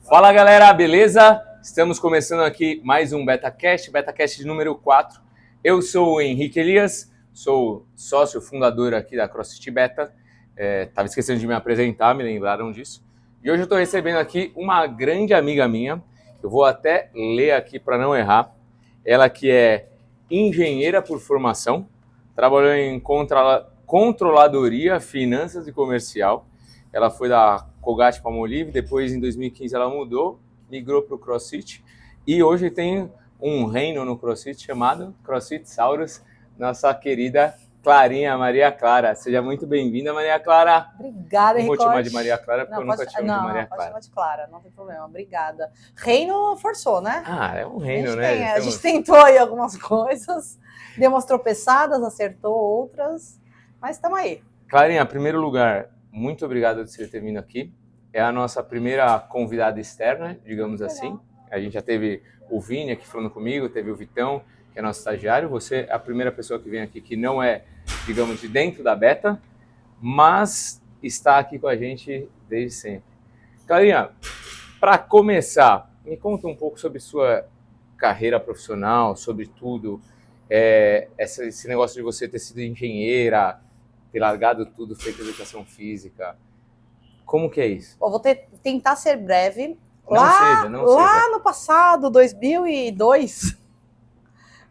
Fala galera, beleza? Estamos começando aqui mais um BetaCast de número 4. Eu sou o Henrique Elias, sou sócio fundador aqui da CrossFit Beta. Tava esquecendo de me apresentar, me lembraram disso. E hoje eu estou recebendo aqui uma grande amiga minha, eu vou até ler aqui para não errar. Ela que é engenheira por formação, trabalhou em controladoria, finanças e comercial. Ela foi da Colgate-Palmolive, depois em 2015 ela mudou, migrou para o CrossFit e hoje tem um reino no CrossFit chamado CrossFit Saurus, nossa querida Clarinha, Maria Clara. Seja muito bem-vinda, Maria Clara. Obrigada, Henrique. Não vou te chamar de Maria Clara porque eu nunca te chamo de Maria Clara. Pode chamar de Clara, não tem problema. Obrigada. Reino forçou, né? Ah, é um reino, né? A gente tentou aí algumas coisas, deu umas tropeçadas, acertou outras, mas estamos aí. Clarinha, em primeiro lugar, muito obrigado por você ter vindo aqui. É a nossa primeira convidada externa, digamos assim. A gente já teve o Vini aqui falando comigo, teve o Vitão, que é nosso estagiário. Você é a primeira pessoa que vem aqui que não é, digamos, de dentro da Beta, mas está aqui com a gente desde sempre. Clarinha, para começar, me conta um pouco sobre sua carreira profissional, sobre tudo. Esse negócio de você ter sido engenheira, ter largado tudo, feito educação física. Como que é isso? Eu vou tentar ser breve. Não seja. No passado, 2002,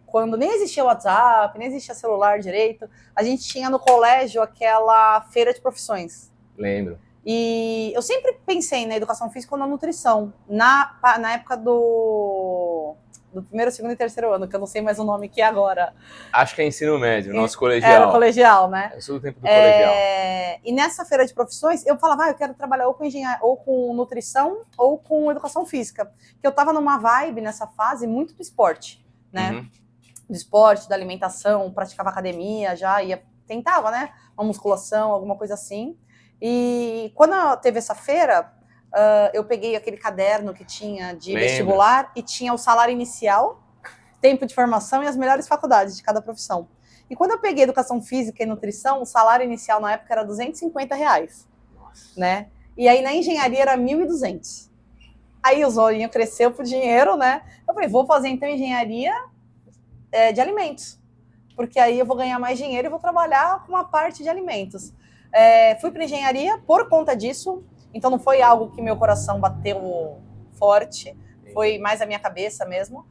quando nem existia WhatsApp, nem existia celular direito, a gente tinha no colégio aquela feira de profissões. Lembro. E eu sempre pensei na educação física ou na nutrição, na época do primeiro, segundo e terceiro ano, que eu não sei mais o nome que é agora. Acho que é ensino médio, nosso colegial. Era colegial, né? Eu sou do tempo do colegial. E nessa feira de profissões, eu falava, eu quero trabalhar ou com engenharia, ou com nutrição, ou com educação física. Que eu tava numa vibe, nessa fase, muito do esporte, né? Uhum. Do esporte, da alimentação, praticava academia, tentava, né? Uma musculação, alguma coisa assim. E quando teve essa feira, eu peguei aquele caderno que tinha de vestibular e tinha o salário inicial, tempo de formação e as melhores faculdades de cada profissão. E quando eu peguei educação física e nutrição, o salário inicial na época era R$250, né? E aí na engenharia era 1.200. Aí os olhinhos cresceu pro dinheiro, né? Eu falei, vou fazer então engenharia de alimentos, porque aí eu vou ganhar mais dinheiro e vou trabalhar com uma parte de alimentos. Fui para engenharia por conta disso, então não foi algo que meu coração bateu forte, foi mais a minha cabeça mesmo.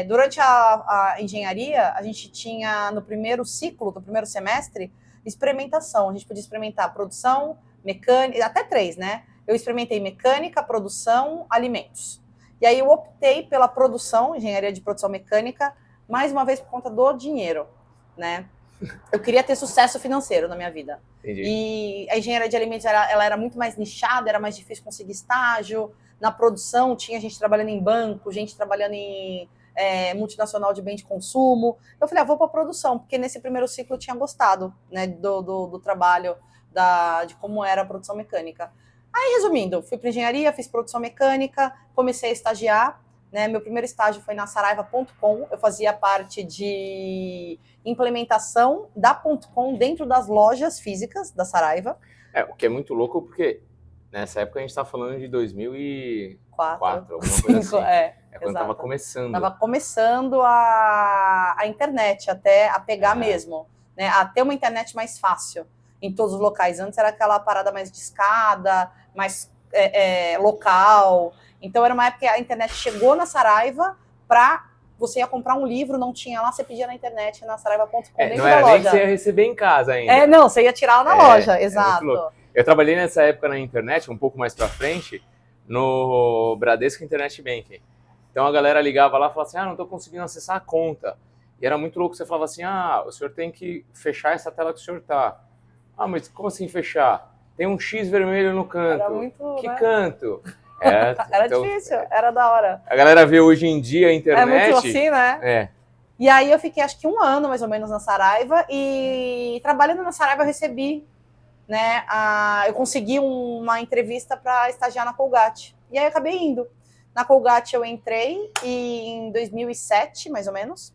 Durante a engenharia, a gente tinha no primeiro ciclo, no primeiro semestre, experimentação. A gente podia experimentar produção, mecânica, até 3, né? Eu experimentei mecânica, produção, alimentos. E aí eu optei pela produção, engenharia de produção mecânica, mais uma vez por conta do dinheiro, né? Eu queria ter sucesso financeiro na minha vida. Entendi. E a engenharia de alimentos ela era muito mais nichada, era mais difícil conseguir estágio. Na produção tinha gente trabalhando em banco, gente trabalhando em multinacional de bem de consumo. Eu falei, vou para a produção, porque nesse primeiro ciclo eu tinha gostado, né, do trabalho, de como era a produção mecânica. Aí, resumindo, fui para engenharia, fiz produção mecânica, comecei a estagiar. Né, meu primeiro estágio foi na Saraiva.com, eu fazia parte de implementação da .com dentro das lojas físicas da Saraiva. O que é muito louco porque nessa época a gente está falando de 2004, alguma coisa assim. Quando estava começando. Estava começando a internet até a pegar mesmo, né, a ter uma internet mais fácil em todos os locais. Antes era aquela parada mais de escada, mais local. Então era uma época que a internet chegou na Saraiva para você ia comprar um livro, não tinha lá, você pedia na internet, na Saraiva.com, dentro não era da loja. Nem que você ia receber em casa ainda. Não, você ia tirar lá na loja, exato. Eu trabalhei nessa época na internet, um pouco mais para frente, no Bradesco Internet Banking. Então a galera ligava lá e falava assim, não estou conseguindo acessar a conta. E era muito louco, você falava assim, o senhor tem que fechar essa tela que o senhor tá. Mas como assim fechar? Tem um X vermelho no canto. Era muito, que né? Canto? Era então, difícil, era da hora. A galera vê hoje em dia a internet... É muito assim, né? E aí eu fiquei acho que 1 ano mais ou menos na Saraiva e trabalhando na Saraiva eu recebi, né, eu consegui uma entrevista para estagiar na Colgate. E aí eu acabei indo. Na Colgate eu entrei em 2007, mais ou menos.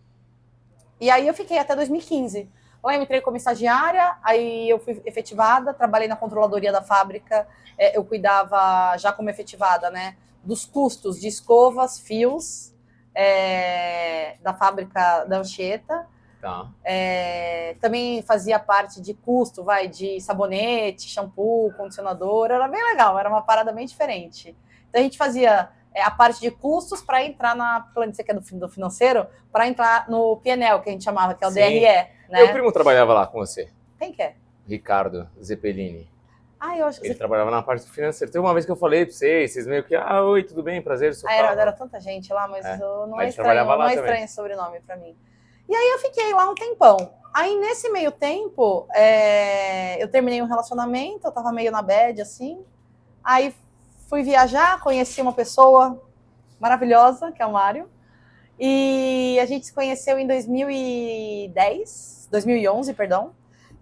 E aí eu fiquei até 2015. Lá eu entrei como estagiária, aí eu fui efetivada, trabalhei na controladoria da fábrica, eu cuidava, já como efetivada, né, dos custos de escovas, fios, da fábrica da Anchieta. Tá. Também fazia parte de custo, de sabonete, shampoo, condicionador, era bem legal, era uma parada bem diferente. Então a gente fazia a parte de custos para entrar na planilha, que é do financeiro, para entrar no PNL, que a gente chamava, que é o Sim. DRE. Né? Meu primo trabalhava lá com você. Quem que é? Ricardo Zeppelini. Eu acho que ele trabalhava na parte do financeiro. Teve uma vez que eu falei pra vocês meio que, oi, tudo bem, prazer, sou era tanta gente lá, mas não mas é estranho, não é estranho esse sobrenome para mim. E aí eu fiquei lá um tempão. Aí nesse meio tempo, eu terminei um relacionamento, eu tava meio na bad, assim. Aí fui viajar, conheci uma pessoa maravilhosa, que é o Mário. E a gente se conheceu em 2011, perdão.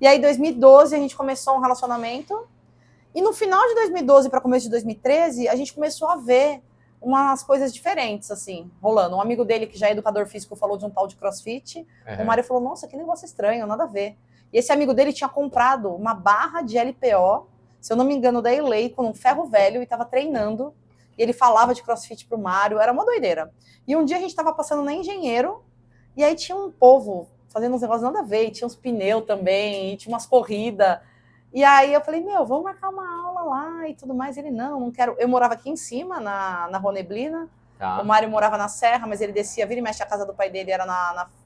E aí, em 2012, a gente começou um relacionamento. E no final de 2012 para começo de 2013, a gente começou a ver umas coisas diferentes, assim, rolando. Um amigo dele, que já é educador físico, falou de um tal de CrossFit. O Mário falou, nossa, que negócio estranho, nada a ver. E esse amigo dele tinha comprado uma barra de LPO, se eu não me engano, da Elei, com um ferro velho, e estava treinando. E ele falava de CrossFit pro Mário, era uma doideira. E um dia a gente estava passando na Engenheiro, e aí tinha um povo fazendo uns negócios nada a ver, e tinha uns pneus também, e tinha umas corridas. E aí eu falei, vamos marcar uma aula lá e tudo mais. Ele, não quero. Eu morava aqui em cima, na Rua Neblina. Tá. O Mário morava na Serra, mas ele descia, vira e mexe, a casa do pai dele era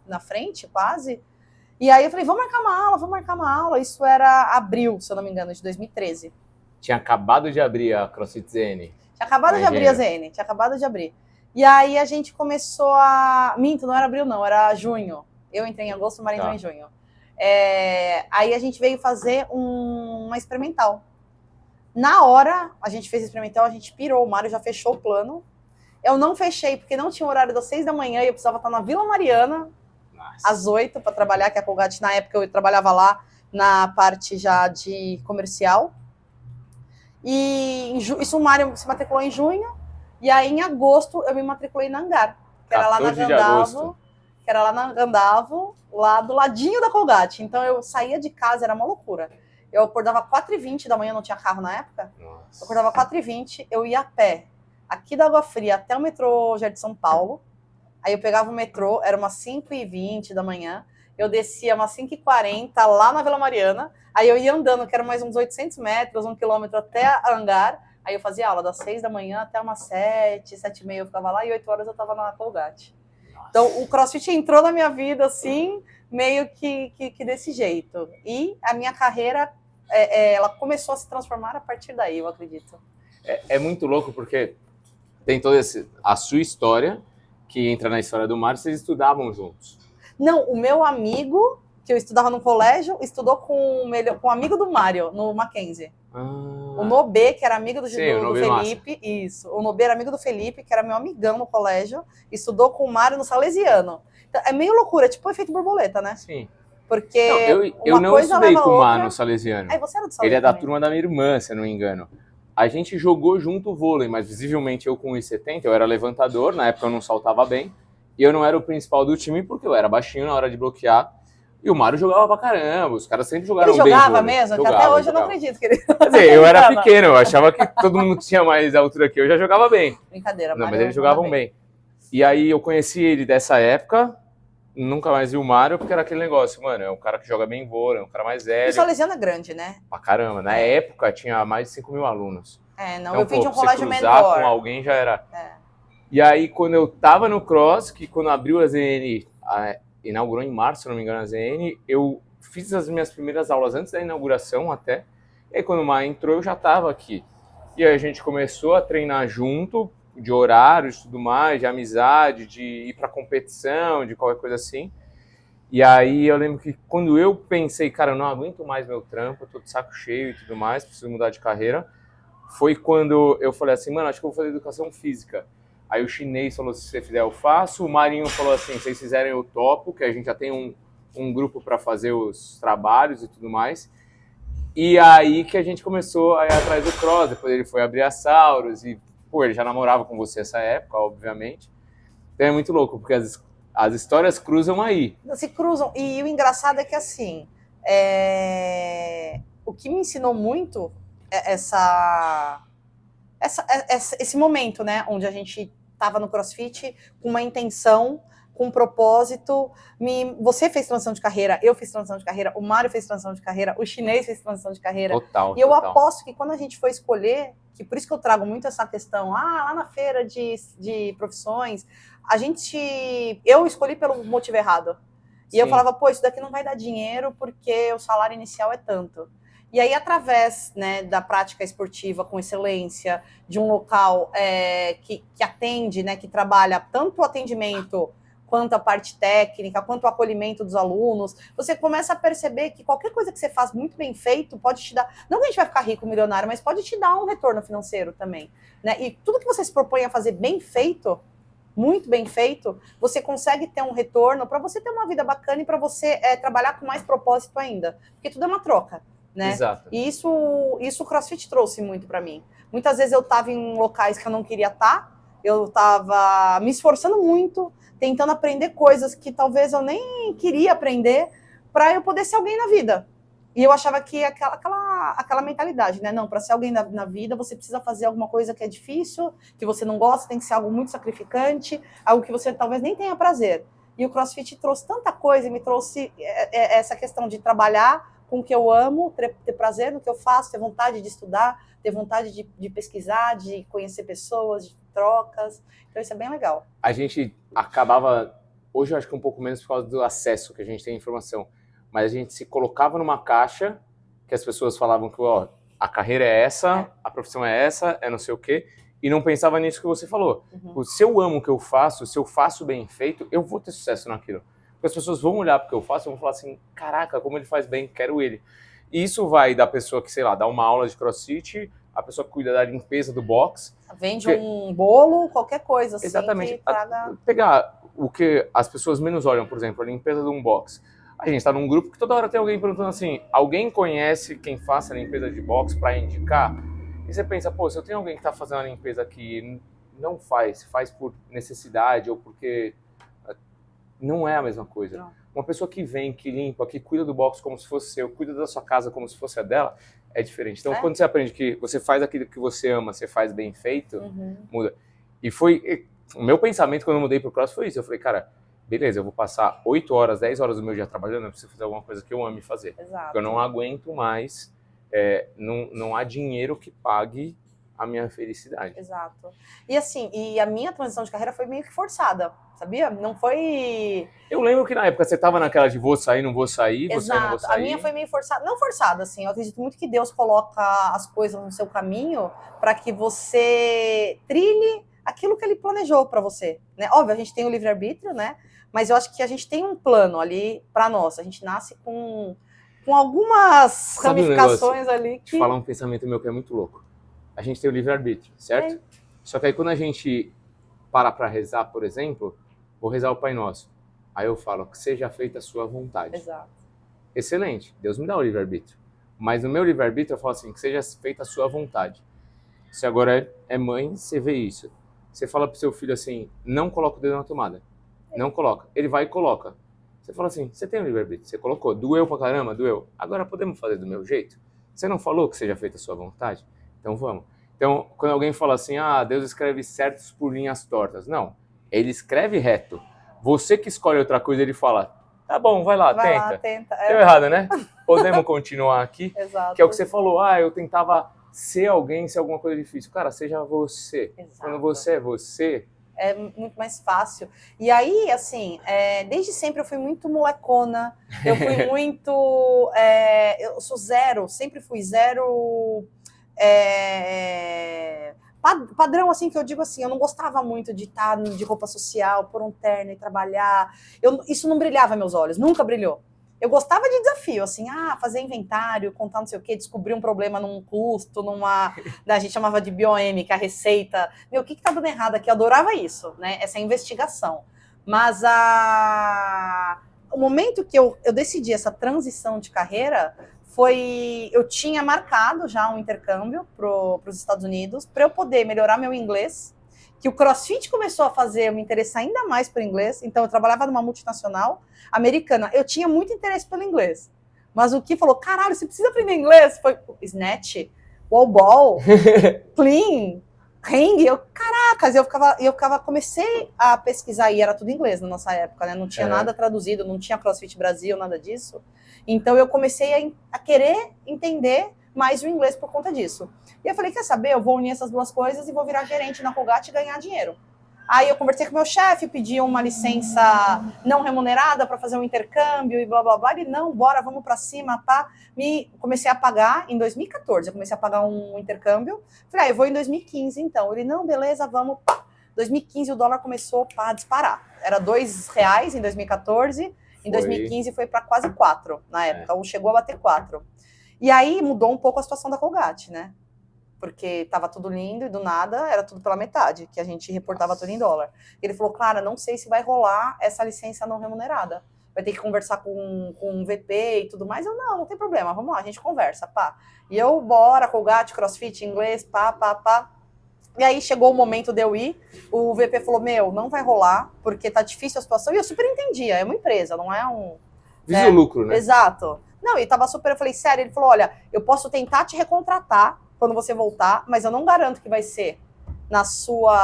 na frente, quase. E aí eu falei, vamos marcar uma aula. Isso era abril, se eu não me engano, de 2013. Tinha acabado de abrir a CrossFit ZN. Tinha acabado de abrir a ZN, tinha acabado de abrir. E aí a gente começou a... Minto, não era abril não, era junho. Eu entrei em agosto, o Mário entrou em junho. Aí a gente veio fazer uma experimental. Na hora, a gente fez a experimental, a gente pirou, o Mário já fechou o plano. Eu não fechei, porque não tinha horário das 6 da manhã e eu precisava estar na Vila Mariana, às 8, para trabalhar, que a Colgate, na época, eu trabalhava lá na parte já de comercial. E isso o Mário se matriculou em junho, e aí em agosto eu me matriculei na Hangar, que era lá na Gandavo, lá do ladinho da Colgate. Então eu saía de casa, era uma loucura. Eu acordava 4h20 da manhã, não tinha carro na época. Nossa. Eu acordava 4h20, eu ia a pé, aqui da Água Fria até o metrô Jardim São Paulo. Aí eu pegava o metrô, era umas 5h20 da manhã. Eu descia umas 5h40 lá na Vila Mariana. Aí eu ia andando, que era mais uns 800 metros, 1 quilômetro até a Hangar. Aí eu fazia aula das 6 da manhã até umas 7, 7h30 eu ficava lá, e 8 horas eu tava na Colgate. Nossa. Então o CrossFit entrou na minha vida, assim, meio que desse jeito. E a minha carreira, ela começou a se transformar a partir daí, eu acredito. É muito louco, porque tem toda a sua história, que entra na história do Mário, vocês estudavam juntos. Não, o meu amigo, que eu estudava no colégio, estudou com um amigo do Mário, no Mackenzie. O Nobê, que era amigo do Felipe. Massa. Isso. O Nobê era amigo do Felipe, que era meu amigão no colégio, estudou com o Mário no Salesiano. Então, é meio loucura, tipo efeito borboleta, né? Sim. Porque eu não estudei com o Mário no Salesiano. Você era do Salesiano. Ele é da turma da minha irmã, se eu não me engano. A gente jogou junto o vôlei, mas visivelmente eu com 1,70, eu era levantador, na época eu não saltava bem. E eu não era o principal do time porque eu era baixinho na hora de bloquear. E o Mário jogava pra caramba, os caras sempre jogaram bem. Ele jogava mesmo? Que até hoje eu não acredito que ele... Quer dizer, eu era pequeno, eu achava que todo mundo que tinha mais altura que eu já jogava bem. Brincadeira, Mário. Não, mas eles jogavam bem. E aí eu conheci ele dessa época, nunca mais vi o Mário, porque era aquele negócio, mano, é um cara que joga bem vôlei, é um cara mais velho. O Salesiano é grande, né? Pra caramba, na época tinha mais de 5 mil alunos. Não, então, eu vim de um colégio menor. Com alguém já era... E aí, quando eu tava no Cross, que quando abriu a ZN, inaugurou em março, se não me engano, a ZN, eu fiz as minhas primeiras aulas antes da inauguração até. E aí, quando o Maia entrou, eu já tava aqui. E aí a gente começou a treinar junto, de horários e tudo mais, de amizade, de ir pra competição, de qualquer coisa assim. E aí eu lembro que quando eu pensei, cara, eu não aguento mais meu trampo, eu tô de saco cheio e tudo mais, preciso mudar de carreira, foi quando eu falei assim, mano, acho que eu vou fazer educação física. Aí o chinês falou, se você fizer, eu faço. O Marinho falou assim, se vocês fizerem, eu topo, que a gente já tem um grupo para fazer os trabalhos e tudo mais. E aí que a gente começou a ir atrás do Cross, depois ele foi abrir a Sauros, e, pô, ele já namorava com você nessa época, obviamente. Então é muito louco, porque as histórias cruzam aí. Se cruzam. E o engraçado é que, assim, o que me ensinou muito é esse momento, né, onde a gente estava no CrossFit com uma intenção, com um propósito. Você fez transição de carreira, eu fiz transição de carreira, o Mário fez transição de carreira, o chinês fez transição de carreira. Total. E eu aposto que quando a gente for escolher, que por isso que eu trago muito essa questão, lá na feira de profissões, eu escolhi pelo motivo errado. E eu falava, pô, isso daqui não vai dar dinheiro porque o salário inicial é tanto. E aí, através, né, da prática esportiva com excelência, de um local que atende, né, que trabalha tanto o atendimento quanto a parte técnica, quanto o acolhimento dos alunos, você começa a perceber que qualquer coisa que você faz muito bem feito pode te dar, não que a gente vai ficar rico, milionário, mas pode te dar um retorno financeiro também, né? E tudo que você se propõe a fazer bem feito, muito bem feito, você consegue ter um retorno para você ter uma vida bacana e para você trabalhar com mais propósito ainda, porque tudo é uma troca, né? Exato. E isso o CrossFit trouxe muito para mim. Muitas vezes eu estava em locais que eu não queria estar, eu estava me esforçando muito, tentando aprender coisas que talvez eu nem queria aprender para eu poder ser alguém na vida. E eu achava que aquela mentalidade, né? Não, para ser alguém na vida, você precisa fazer alguma coisa que é difícil, que você não gosta, tem que ser algo muito sacrificante, algo que você talvez nem tenha prazer. E o CrossFit trouxe tanta coisa, e me trouxe essa questão de trabalhar com o que eu amo, ter prazer no que eu faço, ter vontade de estudar, ter vontade de pesquisar, de conhecer pessoas, de trocas. Então isso é bem legal. A gente acabava, hoje eu acho que um pouco menos por causa do acesso que a gente tem à informação, mas a gente se colocava numa caixa que as pessoas falavam que, ó, a carreira é essa, a profissão é essa, é não sei o quê, e não pensava nisso que você falou. Uhum. Se eu amo o que eu faço, se eu faço bem feito, eu vou ter sucesso naquilo. Porque as pessoas vão olhar para o que eu faço e vão falar assim, caraca, como ele faz bem, quero ele. E isso vai da pessoa que, sei lá, dá uma aula de CrossFit, a pessoa que cuida da limpeza do box. Vende um bolo, qualquer coisa assim. Exatamente. Que traga... Pegar o que as pessoas menos olham, por exemplo, a limpeza de um box. A gente está num grupo que toda hora tem alguém perguntando assim, alguém conhece quem faça a limpeza de box para indicar? E você pensa, pô, se eu tenho alguém que está fazendo a limpeza que não faz por necessidade ou porque não é a mesma coisa. Não. Uma pessoa que vem, que limpa, que cuida do box como se fosse seu, cuida da sua casa como se fosse a dela, é diferente. Então, quando você aprende que você faz aquilo que você ama, você faz bem feito, muda. E foi... O meu pensamento quando eu mudei pro Cross foi isso. Eu falei, cara, beleza, eu vou passar 8 horas, 10 horas do meu dia trabalhando, eu preciso fazer alguma coisa que eu ame fazer. Exato. Porque eu não aguento mais, não há dinheiro que pague a minha felicidade. Exato. E assim, a minha transição de carreira foi meio que forçada, sabia? Não foi... Eu lembro que na época você tava naquela de vou sair, não vou sair, vou sair, não vou sair. A minha foi meio forçada, não forçada, assim, eu acredito muito que Deus coloca as coisas no seu caminho para que você trilhe aquilo que ele planejou para você, né? Óbvio, a gente tem o livre-arbítrio, né? Mas eu acho que a gente tem um plano ali para nós, a gente nasce com algumas ramificações ali que... Deixa eu falar um pensamento meu que é muito louco. A gente tem o livre-arbítrio, certo? Só que aí quando a gente para rezar, por exemplo, vou rezar o Pai Nosso. Aí eu falo, que seja feita a sua vontade. Exato. Excelente, Deus me dá o livre-arbítrio. Mas no meu livre-arbítrio eu falo assim, que seja feita a sua vontade. Você agora é mãe, você vê isso. Você fala pro seu filho assim, não coloca o dedo na tomada. Não coloca. Ele vai e coloca. Você fala assim, você tem o livre-arbítrio, você colocou, doeu pra caramba, doeu. Agora podemos fazer do meu jeito? Você não falou que seja feita a sua vontade? Então vamos. Então, quando alguém fala assim, Deus escreve certos por linhas tortas. Não, ele escreve reto. Você que escolhe outra coisa, ele fala, tá bom, vai lá, tenta. Deu errado, né? Podemos continuar aqui? Exato. Que é o que você falou, eu tentava ser alguém, ser alguma coisa difícil. Cara, seja você. Exato. Quando você é você... É muito mais fácil. E aí, assim, desde sempre eu fui muito molecona, eu fui muito... eu sou zero, sempre fui zero... padrão, assim, que eu digo assim, eu não gostava muito de estar de roupa social, pôr um terno e trabalhar. Isso não brilhava meus olhos, nunca brilhou. Eu gostava de desafio, assim, fazer inventário, contar não sei o quê, descobrir um problema num custo, a gente chamava de BOM, que é a receita. O que tá dando errado aqui? Eu adorava isso, né? Essa investigação. Mas o momento que eu decidi essa transição de carreira eu tinha marcado já um intercâmbio para os Estados Unidos para eu poder melhorar meu inglês, que o CrossFit começou a fazer eu me interessar ainda mais por inglês. Então, eu trabalhava numa multinacional americana. Eu tinha muito interesse pelo inglês. Mas o que falou, caralho, você precisa aprender inglês? Foi snatch, wall ball, clean, ring. Caracas, comecei a pesquisar, e era tudo em inglês na nossa época, né? Não tinha nada traduzido, não tinha CrossFit Brasil, nada disso. Então, eu comecei a querer entender mais o inglês por conta disso. E eu falei, quer saber, eu vou unir essas duas coisas e vou virar gerente na Colgate e ganhar dinheiro. Aí eu conversei com meu chefe, pedi uma licença não remunerada para fazer um intercâmbio e blá, blá, blá. Ele, não, bora, vamos para cima, pá. Comecei a pagar em 2014, eu comecei a pagar um intercâmbio. Falei, eu vou em 2015, então. Ele, não, beleza, vamos, pá. 2015 o dólar começou a disparar. Era R$2 em 2014, em 2015 foi para quase 4 na época, ou chegou a bater 4. E aí mudou um pouco a situação da Colgate, né? Porque estava tudo lindo e do nada era tudo pela metade, que a gente reportava tudo em dólar. Ele falou, Clara, não sei se vai rolar essa licença não remunerada. Vai ter que conversar com um VP e tudo mais. Eu, não tem problema, vamos lá, a gente conversa, pá. E eu, bora, Colgate, CrossFit, inglês, pá, pá, pá. E aí chegou o momento de eu ir, o VP falou, não vai rolar, porque tá difícil a situação. E eu super entendia, é uma empresa, não é um... Visa o lucro, né? Exato. Não, e tava super, eu falei, sério, ele falou, olha, eu posso tentar te recontratar quando você voltar, mas eu não garanto que vai ser na sua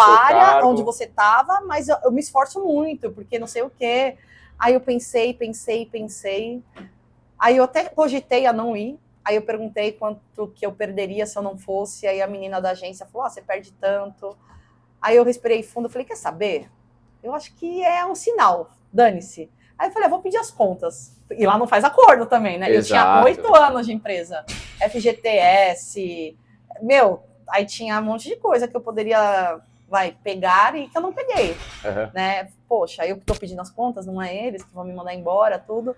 área onde você estava, mas eu me esforço muito, porque não sei o quê. Aí eu pensei. Aí eu até cogitei a não ir. Aí eu perguntei quanto que eu perderia se eu não fosse. Aí a menina da agência falou, você perde tanto. Aí eu respirei fundo, falei, quer saber? Eu acho que é um sinal, dane-se. Aí eu falei, vou pedir as contas. E lá não faz acordo também, né? Exato. Eu tinha 8 anos de empresa. FGTS, aí tinha um monte de coisa que eu poderia, pegar e que eu não peguei, né? Poxa, eu que tô pedindo as contas, não é eles que vão me mandar embora, tudo.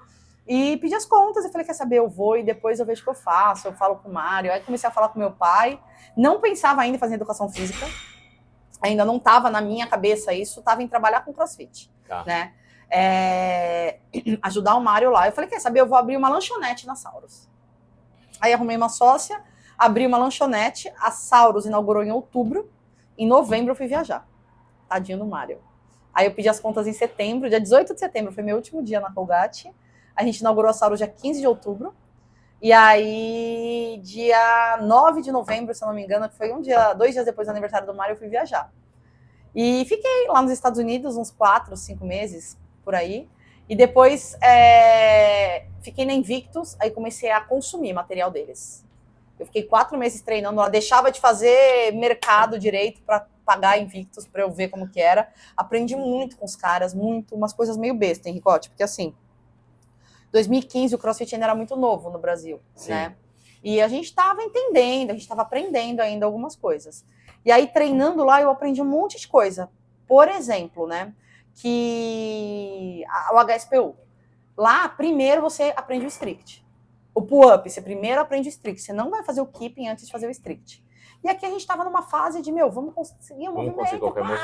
E pedi as contas, eu falei, quer saber, eu vou e depois eu vejo o que eu faço, eu falo com o Mário. Aí comecei a falar com meu pai, não pensava ainda em fazer educação física, ainda não estava na minha cabeça isso, estava em trabalhar com CrossFit, né? Ajudar o Mário lá. Eu falei, quer saber, eu vou abrir uma lanchonete na Sauros. Aí arrumei uma sócia, abri uma lanchonete, a Sauros inaugurou em outubro, em novembro eu fui viajar. Tadinho do Mário. Aí eu pedi as contas em setembro, dia 18 de setembro, foi meu último dia na Colgate. A gente inaugurou a Sauros dia 15 de outubro. E aí, dia 9 de novembro, se eu não me engano, que foi 2 dias depois do aniversário do Mário, eu fui viajar. E fiquei lá nos Estados Unidos uns 4, 5 meses, por aí. E depois fiquei na Invictus, aí comecei a consumir material deles. Eu fiquei 4 meses treinando lá, deixava de fazer mercado direito para pagar Invictus, para eu ver como que era. Aprendi muito com os caras, umas coisas meio besta, hein, Ricote? Porque assim, 2015 o CrossFit ainda era muito novo no Brasil, né? E a gente estava entendendo, a gente estava aprendendo ainda algumas coisas. E aí, treinando lá, eu aprendi um monte de coisa. Por exemplo, né? Que o HSPU. Lá, primeiro você aprende o strict. O pull-up, você primeiro aprende o strict. Você não vai fazer o keeping antes de fazer o strict. E aqui a gente estava numa fase de, vamos conseguir um movimento,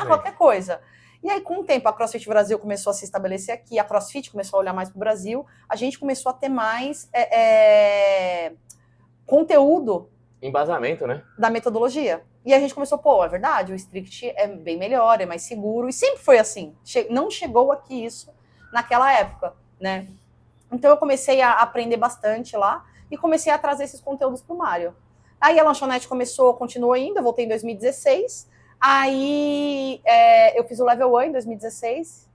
qualquer coisa. E aí, com o tempo, a CrossFit Brasil começou a se estabelecer aqui, a CrossFit começou a olhar mais para o Brasil, a gente começou a ter mais conteúdo. Embasamento, né? Da metodologia. E a gente começou, é verdade, o strict é bem melhor, é mais seguro, e sempre foi assim. Não chegou aqui isso naquela época, né? Então eu comecei a aprender bastante lá e comecei a trazer esses conteúdos pro Mário. Aí a lanchonete continuou indo, eu voltei em 2016. Aí eu fiz o Level 1 em 2016.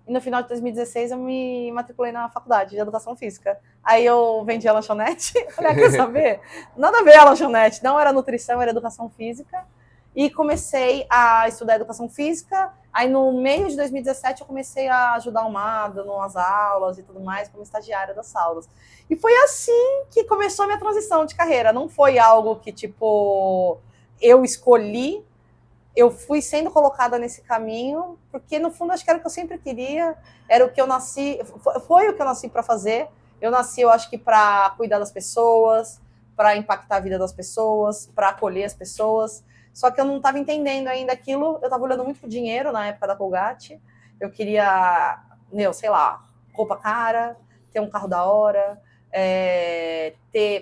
E no final de 2016 eu me matriculei na faculdade de Educação Física. Aí eu vendi a lanchonete. Falei, quer saber? Nada a ver a lanchonete. Não era nutrição, era Educação Física. E comecei a estudar Educação Física. Aí no meio de 2017 eu comecei a ajudar o Mado nas aulas e tudo mais, como estagiária das aulas. E foi assim que começou a minha transição de carreira. Não foi algo que, eu escolhi. Eu fui sendo colocada nesse caminho, porque no fundo acho que era o que eu sempre queria, era o que eu nasci, foi o que eu nasci para fazer. Eu nasci, eu acho que para cuidar das pessoas, para impactar a vida das pessoas, para acolher as pessoas. Só que eu não estava entendendo ainda aquilo, eu estava olhando muito pro dinheiro na época da Colgate. Eu queria, roupa cara, ter um carro da hora,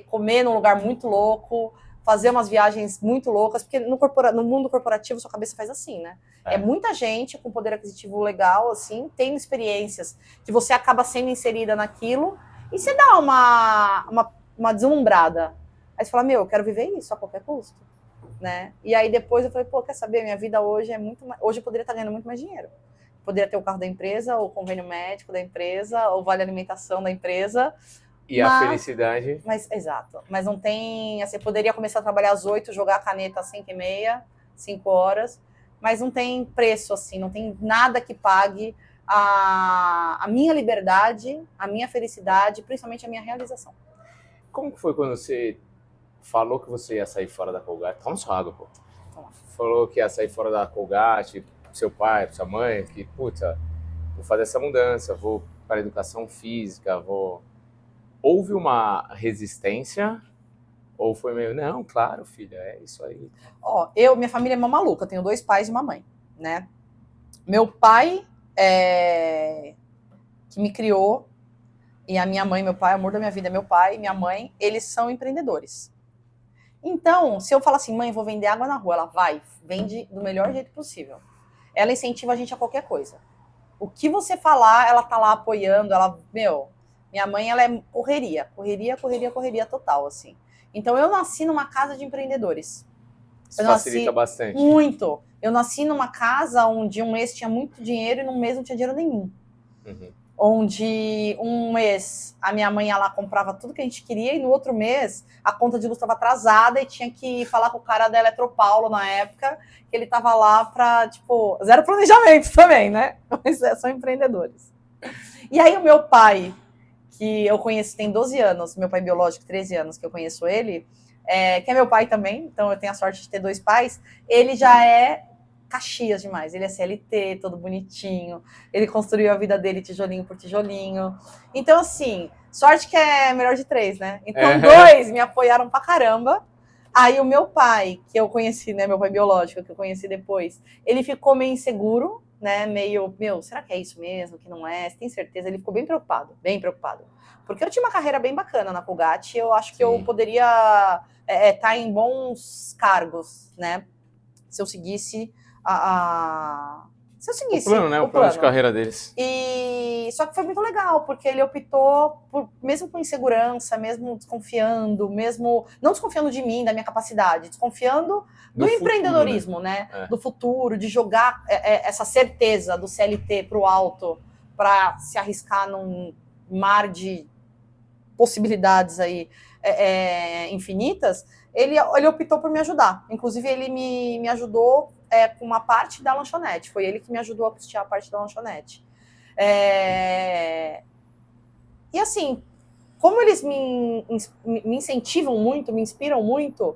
comer num lugar muito louco, fazer umas viagens muito loucas, porque no mundo corporativo sua cabeça faz assim, né? É muita gente com poder aquisitivo legal, assim, tendo experiências que você acaba sendo inserida naquilo e você dá uma deslumbrada. Aí você fala, meu, eu quero viver isso a qualquer custo, né? E aí depois eu falei, pô, quer saber? Minha vida hoje é muito mais... Hoje eu poderia estar ganhando muito mais dinheiro. Poderia ter o carro da empresa, o convênio médico da empresa, o vale alimentação da empresa. E a felicidade. Exato. Mas não tem... Assim, poderia começar a trabalhar às 8, jogar a caneta às 5h30, 5 horas, mas não tem preço, assim, não tem nada que pague a minha liberdade, a minha felicidade, principalmente a minha realização. Como que foi quando você falou que você ia sair fora da Colgate? Toma sua água, pô. Falou que ia sair fora da Colgate, pro seu pai, pra sua mãe, que, puta, vou fazer essa mudança, vou para a educação física, vou... Houve uma resistência ou foi meio, não, claro, filha, é isso aí? Ó, minha família é uma maluca, eu tenho 2 pais e uma mãe, né? Meu pai, que me criou, e a minha mãe, meu pai, o amor da minha vida é meu pai e minha mãe, eles são empreendedores. Então, se eu falar assim, mãe, vou vender água na rua, ela vai, vende do melhor jeito possível. Ela incentiva a gente a qualquer coisa. O que você falar, ela tá lá apoiando, minha mãe, ela é correria total, assim. Então, eu nasci numa casa de empreendedores. Isso facilita bastante. Muito. Eu nasci numa casa onde um mês tinha muito dinheiro e num mês não tinha dinheiro nenhum. Uhum. Onde um mês a minha mãe ia lá comprava tudo que a gente queria e no outro mês a conta de luz estava atrasada e tinha que falar com o cara da Eletropaulo na época que ele estava lá para, tipo, zero planejamento também, né? Mas são empreendedores. E aí o meu pai, que eu conheço, tem 12 anos, meu pai biológico, 13 anos que eu conheço ele, que é meu pai também, então eu tenho a sorte de ter 2 pais, ele já é Caxias demais, ele é CLT, todo bonitinho, ele construiu a vida dele tijolinho por tijolinho, então assim, sorte que é melhor de 3, né? Então 2 me apoiaram pra caramba. Aí o meu pai, que eu conheci, né, meu pai biológico, que eu conheci depois, ele ficou meio inseguro, né, meio, será que é isso mesmo, que não é? Você tem certeza? Ele ficou bem preocupado, porque eu tinha uma carreira bem bacana na Colgate, eu acho que eu poderia estar em bons cargos, né, se eu seguisse o plano, né? O plano de carreira deles. Só que foi muito legal, porque ele optou por, mesmo com insegurança, mesmo desconfiando, mesmo não desconfiando de mim, da minha capacidade, desconfiando do empreendedorismo, futuro, né? Do futuro, de jogar essa certeza do CLT para o alto, para se arriscar num mar de possibilidades aí infinitas. Ele optou por me ajudar. Inclusive, ele me ajudou com uma parte da lanchonete. Foi ele que me ajudou a custear a parte da lanchonete. E assim, como eles me incentivam muito, me inspiram muito,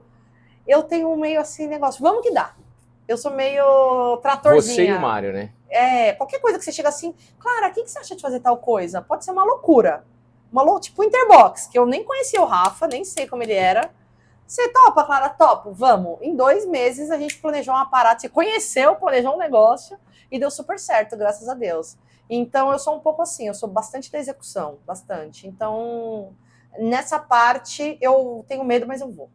eu tenho meio assim negócio, vamos que dá. Eu sou meio tratorzinha. Você e o Mário, né? Qualquer coisa que você chega assim, Clara, o que você acha de fazer tal coisa? Pode ser uma loucura. Tipo Interbox, que eu nem conhecia o Rafa, nem sei como ele era. Você topa, Clara? Topo, vamos. Em 2 meses a gente planejou um aparato, se conheceu, planejou um negócio e deu super certo, graças a Deus. Então eu sou um pouco assim, eu sou bastante da execução, bastante. Então, nessa parte eu tenho medo, mas eu vou.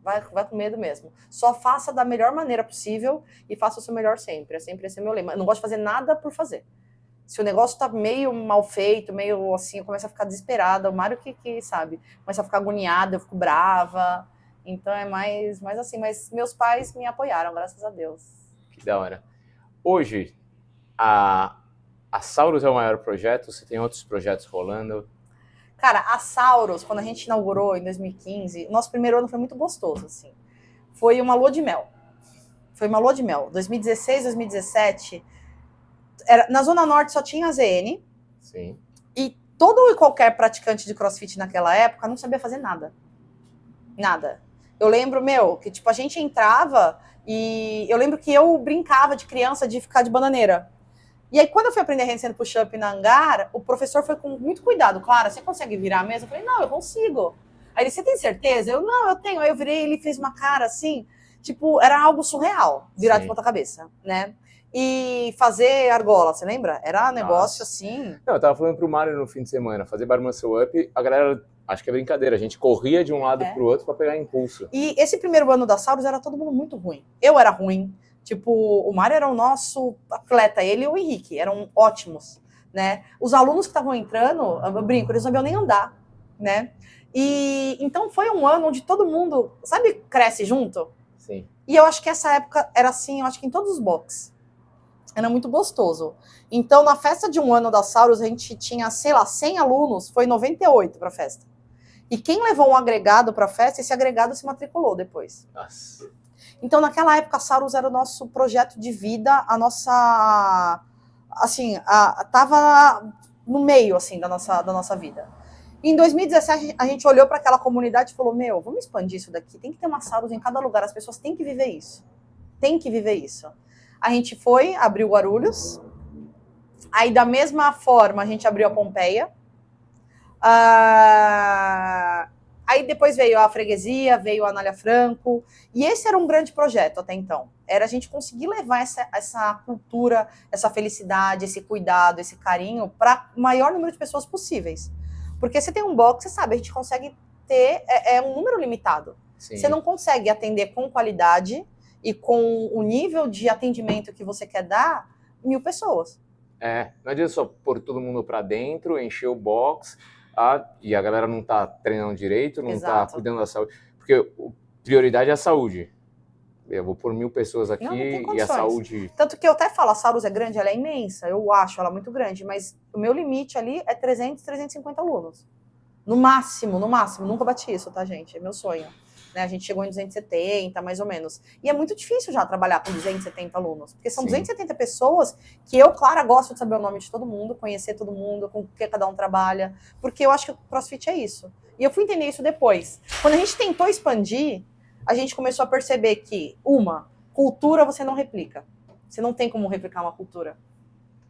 Vai com medo mesmo. Só faça da melhor maneira possível e faça o seu melhor sempre. É sempre esse meu lema. Eu não gosto de fazer nada por fazer. Se o negócio tá meio mal feito, meio assim, eu começo a ficar desesperada. O Mário que sabe, começa a ficar agoniada, eu fico brava. Então é mais assim. Mas meus pais me apoiaram, graças a Deus. Que da hora. Hoje, a Saurus é o maior projeto? Você tem outros projetos rolando? Cara, a Saurus, quando a gente inaugurou em 2015, nosso primeiro ano foi muito gostoso, assim. Foi uma lua de mel. 2016, 2017... na Zona Norte só tinha a ZN. Sim. E todo e qualquer praticante de CrossFit naquela época não sabia fazer nada. Nada. Eu lembro, que tipo, a gente entrava e eu lembro que eu brincava de criança de ficar de bananeira. E aí, quando eu fui aprender handstand push-up na Hangar, o professor foi com muito cuidado. Clara, você consegue virar mesmo? Eu falei, não, eu consigo. Aí ele, você tem certeza? Eu, não, eu tenho. Aí eu virei, ele fez uma cara assim, tipo, era algo surreal, virar de ponta cabeça, né? e fazer argola, você lembra? Era um negócio Nossa. assim... Não, eu tava falando pro Mário no fim de semana, fazer bar muscle up, a galera, acho que é brincadeira, a gente corria de um lado pro outro para pegar impulso. E esse primeiro ano da Saurus era todo mundo muito ruim. Eu era ruim, tipo, o Mário era o nosso atleta, ele e o Henrique, eram ótimos, né? Os alunos que estavam entrando, eu brinco, eles não sabiam nem andar, né? E então foi um ano onde todo mundo, sabe, cresce junto? Sim. E eu acho que essa época era assim, eu acho que em todos os boxes. Era muito gostoso. Então, na festa de um ano da Saurus, a gente tinha, sei lá, 100 alunos, foi 98 para a festa. E quem levou um agregado para a festa, esse agregado se matriculou depois. Nossa. Então, naquela época, a Saurus era o nosso projeto de vida, a nossa... Assim, tava no meio, assim, da nossa vida. Em 2017, a gente olhou para aquela comunidade e falou, meu, vamos expandir isso daqui, tem que ter uma Saurus em cada lugar, as pessoas têm que viver isso. Tem que viver isso. A gente foi, abriu Guarulhos, aí da mesma forma a gente abriu a Pompeia, aí depois veio a Freguesia, veio a Anália Franco, e esse era um grande projeto até então, era a gente conseguir levar essa cultura, essa felicidade, esse cuidado, esse carinho para o maior número de pessoas possíveis. Porque você tem um box, você sabe, a gente consegue ter um número limitado. Sim. Você não consegue atender com qualidade e com o nível de atendimento que você quer dar, 1.000 pessoas. Não adianta só pôr todo mundo para dentro, encher o box, e a galera não tá treinando direito, não tá cuidando da saúde. Porque a prioridade é a saúde. Eu vou pôr 1.000 pessoas aqui e a saúde... Tanto que eu até falo, a Saurus é grande, ela é imensa, eu acho ela muito grande, mas o meu limite ali é 300, 350 alunos. No máximo, nunca bati isso, tá, gente? É meu sonho. Né, a gente chegou em 270, mais ou menos. E é muito difícil já trabalhar com 270 alunos, porque são 270 pessoas que eu, Clara, gosto de saber o nome de todo mundo, conhecer todo mundo, com o que cada um trabalha, porque eu acho que o CrossFit é isso. E eu fui entender isso depois. Quando a gente tentou expandir, a gente começou a perceber que, cultura você não replica. Você não tem como replicar uma cultura.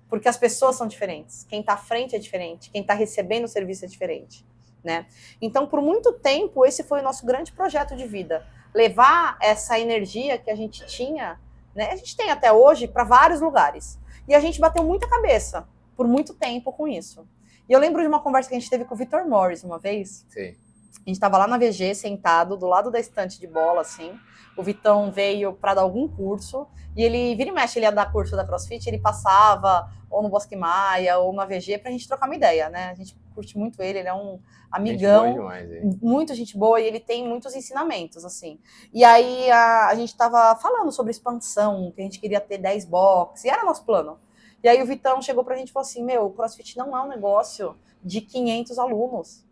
Porque as pessoas são diferentes. Quem está à frente é diferente. Quem está recebendo o serviço é diferente. Né? Então, por muito tempo, esse foi o nosso grande projeto de vida. Levar essa energia que a gente tinha, né? A gente tem até hoje, para vários lugares. E a gente bateu muita cabeça por muito tempo com isso. E eu lembro de uma conversa que a gente teve com o Vitor Morris uma vez. Sim. A gente estava lá na VG, sentado, do lado da estante de bola, assim. O Vitão veio para dar algum curso. E ele, vira e mexe, ele ia dar curso da CrossFit, ele passava ou no Bosque Maia ou na VG pra gente trocar uma ideia, né? A gente curte muito ele é um amigão, gente boa demais, muito gente boa, e ele tem muitos ensinamentos, assim. E aí a gente tava falando sobre expansão, que a gente queria ter 10 box, e era nosso plano. E aí o Vitão chegou pra gente e falou assim, meu, o CrossFit não é um negócio de 500 alunos.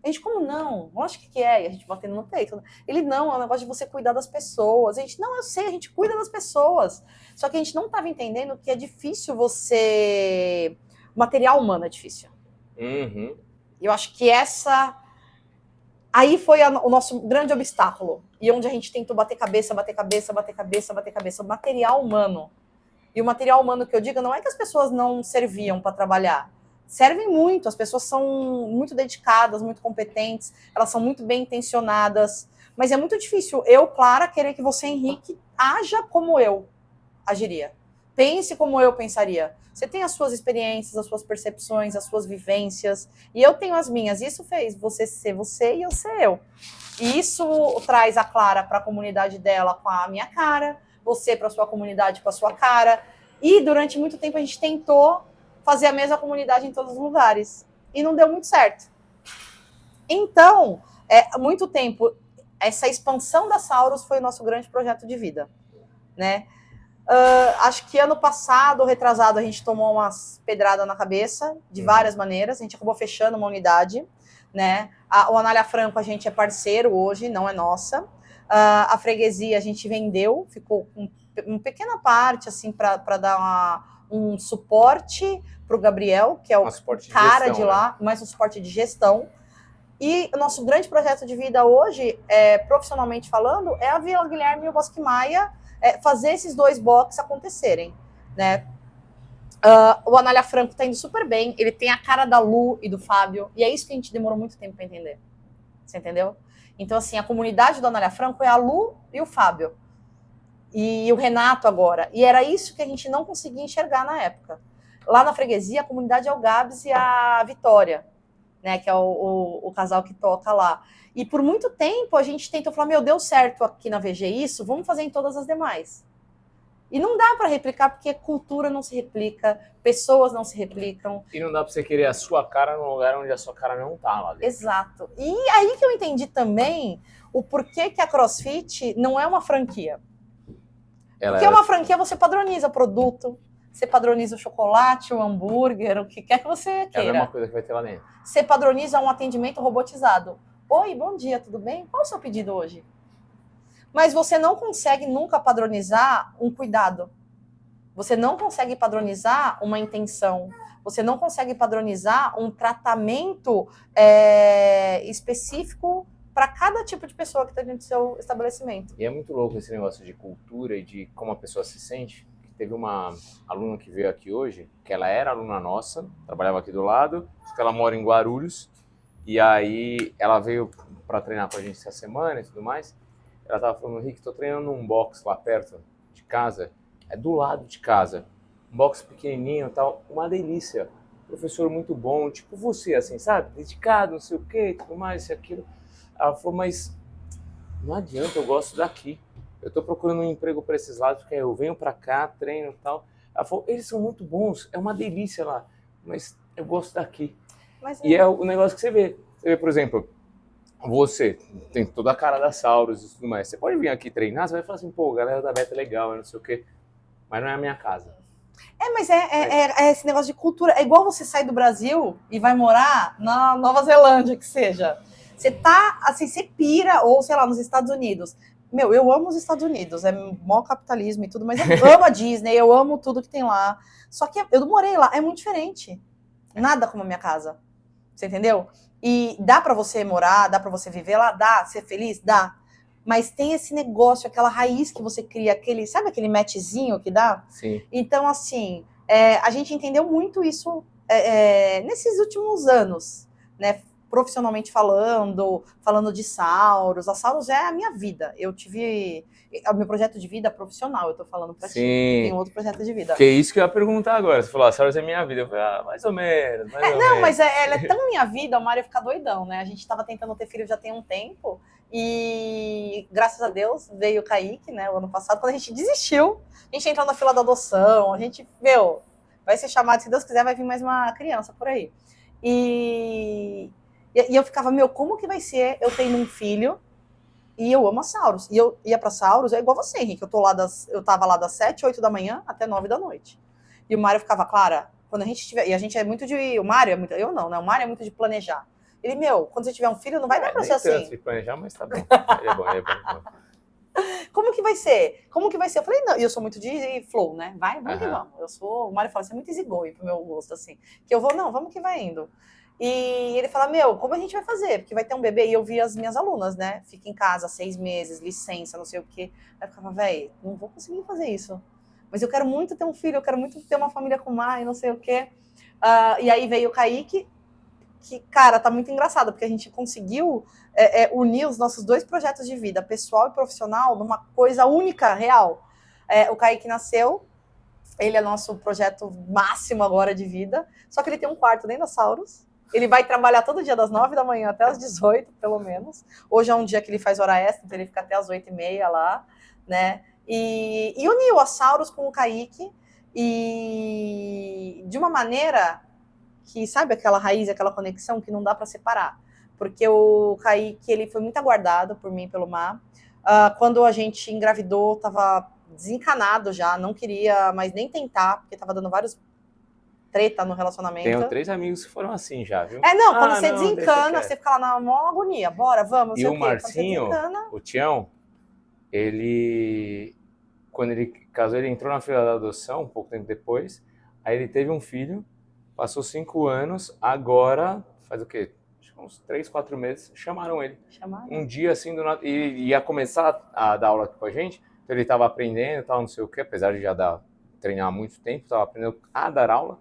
A gente, como não? Lógico que é. E a gente batendo no peito. Ele, não, é um negócio de você cuidar das pessoas. A gente, não, eu sei, a gente cuida das pessoas. Só que a gente não estava entendendo que é difícil você... O material humano é difícil. Uhum. E eu acho que essa... Aí foi o nosso grande obstáculo. E onde a gente tentou bater cabeça. O material humano. E o material humano que eu digo não é que as pessoas não serviam para trabalhar. Servem muito, as pessoas são muito dedicadas, muito competentes, elas são muito bem intencionadas, mas é muito difícil eu, Clara, querer que você, Henrique, haja como eu agiria. Pense como eu pensaria. Você tem as suas experiências, as suas percepções, as suas vivências, e eu tenho as minhas. Isso fez você ser você e eu ser eu. E isso traz a Clara para a comunidade dela com a minha cara, você para a sua comunidade com a sua cara, e durante muito tempo a gente tentou fazer a mesma comunidade em todos os lugares. E não deu muito certo. Então, muito tempo, essa expansão da Saurus foi o nosso grande projeto de vida. Né? Acho que ano passado, retrasado, a gente tomou umas pedradas na cabeça, de várias maneiras. A gente acabou fechando uma unidade. Né? O Anália Franco, a gente é parceiro hoje, não é nossa. A Freguesia, a gente vendeu, ficou com uma pequena parte, assim, para dar um suporte para o Gabriel, que é o cara de lá, mais um suporte de gestão. E o nosso grande projeto de vida hoje, profissionalmente falando, é a Vila Guilherme e o Bosque Maia fazer esses 2 boxes acontecerem. Né? O Anália Franco está indo super bem, ele tem a cara da Lu e do Fábio, e é isso que a gente demorou muito tempo para entender. Você entendeu? Então, assim, a comunidade do Anália Franco é a Lu e o Fábio. E o Renato agora. E era isso que a gente não conseguia enxergar na época. Lá na freguesia, a comunidade é o Gabs e a Vitória, né, que é o casal que toca lá. E por muito tempo a gente tentou falar, meu, deu certo aqui na VG isso, vamos fazer em todas as demais. E não dá para replicar, porque cultura não se replica, pessoas não se replicam. E não dá para você querer a sua cara num lugar onde a sua cara não tá lá dentro. Exato. E aí que eu entendi também o porquê que a CrossFit não é uma franquia. Porque uma franquia você padroniza produto, você padroniza o chocolate, o hambúrguer, o que quer que você queira. É a mesma coisa que vai ter lá dentro. Você padroniza um atendimento robotizado. Oi, bom dia, tudo bem? Qual é o seu pedido hoje? Mas você não consegue nunca padronizar um cuidado. Você não consegue padronizar uma intenção. Você não consegue padronizar um tratamento específico para cada tipo de pessoa que está dentro do seu estabelecimento. E é muito louco esse negócio de cultura e de como a pessoa se sente. Teve uma aluna que veio aqui hoje, que ela era aluna nossa, trabalhava aqui do lado, só que ela mora em Guarulhos, e aí ela veio para treinar com a gente essa semana e tudo mais. Ela tava falando, Rick, tô treinando num box lá perto de casa, é do lado de casa, um box pequenininho e tal, uma delícia, professor muito bom, tipo você, assim, sabe, dedicado, não sei o que, tudo mais, isso e aquilo. Ela falou, mas não adianta, eu gosto daqui. Eu tô procurando um emprego para esses lados, porque eu venho para cá, treino e tal. Ela falou, eles são muito bons, é uma delícia lá, mas eu gosto daqui. E é o negócio que você vê. Você vê, por exemplo, você tem toda a cara da Saurus e tudo mais. Você pode vir aqui treinar, você vai falar assim, pô, a galera da Beta é legal, não sei o quê, mas não é a minha casa. Mas é esse negócio de cultura. É igual você sair do Brasil e vai morar na Nova Zelândia, que seja. Você tá, assim, você pira, ou sei lá, nos Estados Unidos. Meu, eu amo os Estados Unidos, é mó capitalismo e tudo, mas eu amo a Disney, eu amo tudo que tem lá. Só que eu morei lá, é muito diferente. Nada como a minha casa. Você entendeu? E dá pra você morar, dá pra você viver lá, dá, ser feliz, dá. Mas tem esse negócio, aquela raiz que você cria, sabe aquele matchzinho que dá? Sim. Então, assim, a gente entendeu muito isso nesses últimos anos, né? Profissionalmente falando de Saurus. A Saurus é a minha vida. Eu tive o meu projeto de vida profissional, eu tô falando pra ti. Tem outro projeto de vida. Que é isso que eu ia perguntar agora. Você falou, a Saurus é minha vida. Eu falei, mais ou menos, mas ela é tão minha vida, o Mário ia ficar doidão, né? A gente tava tentando ter filho já tem um tempo e, graças a Deus, veio o Kaique, né, o ano passado, quando a gente desistiu. A gente entrou na fila da adoção, a gente, vai ser chamado, se Deus quiser, vai vir mais uma criança por aí. E eu ficava, como que vai ser eu tendo um filho e eu amo a Saurus? E eu ia pra Saurus, é igual você, Henrique, eu tava lá das 7, 8 da manhã até 9 da noite. E o Mário ficava, Clara, quando a gente tiver... E a gente é muito de... O Mário é muito... Eu não, né? O Mário é muito de planejar. Ele, quando você tiver um filho, não vai dar pra ser assim. De planejar, mas tá bom. Ele é bom. Como que vai ser? Eu falei, não, e eu sou muito de flow, né? Vamos que vamos. O Mário fala, você é muito easygoing pro meu gosto, assim. Que eu vou, não, vamos que vai indo. E ele fala, como a gente vai fazer? Porque vai ter um bebê. E eu vi as minhas alunas, né? Fica em casa 6 meses, licença, não sei o quê. Aí eu ficava, não vou conseguir fazer isso. Mas eu quero muito ter um filho, eu quero muito ter uma família com mãe, não sei o quê. E aí veio o Kaique, que, cara, tá muito engraçado, porque a gente conseguiu unir os nossos 2 projetos de vida, pessoal e profissional, numa coisa única, real. O Kaique nasceu, ele é nosso projeto máximo agora de vida, só que ele tem um quarto dentro da Saurus. Ele vai trabalhar todo dia das 9 da manhã até as 18, pelo menos. Hoje é um dia que ele faz hora extra, então ele fica até as 8h30 lá, né? E uniu a Saurus com o Kaique, e de uma maneira que, sabe, aquela raiz, aquela conexão que não dá para separar. Porque o Kaique, ele foi muito aguardado por mim e pelo Mar. Quando a gente engravidou, tava desencanado já, não queria mais nem tentar, porque tava dando vários treta no relacionamento. Tenho 3 amigos que foram assim já, viu? Quando você desencana, você fica lá na maior agonia. Bora, vamos, e o Marcinho, o Tião, quando ele casou, ele entrou na fila da adoção, um pouco tempo depois, aí ele teve um filho, passou 5 anos, agora, faz o quê? Acho que uns 3, 4 meses, chamaram ele. Um dia assim, e ia começar a dar aula aqui com a gente, então ele estava aprendendo, tal, não sei o quê, apesar de já treinar há muito tempo, estava aprendendo a dar aula.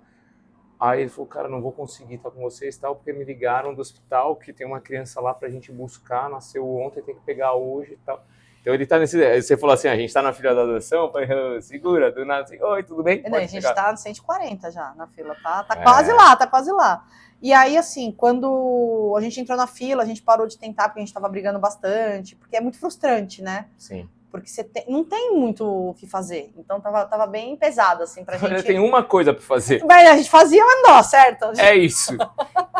Aí ele falou, cara, não vou conseguir estar com vocês, tal, porque me ligaram do hospital que tem uma criança lá pra gente buscar, nasceu ontem, tem que pegar hoje e tal. Então ele tá nesse... Você falou assim, a gente tá na fila da adoção, eu falei, segura, do nada assim, oi, tudo bem? Não, a gente tá 140 já na fila, tá É. quase lá, tá quase lá. E aí, assim, quando a gente entrou na fila, a gente parou de tentar, porque a gente tava brigando bastante, porque é muito frustrante, né? Sim. Porque não tem muito o que fazer. Então tava bem pesado, assim, pra gente. Tem uma coisa pra fazer. Mas a gente fazia, mas não dá certo. É isso.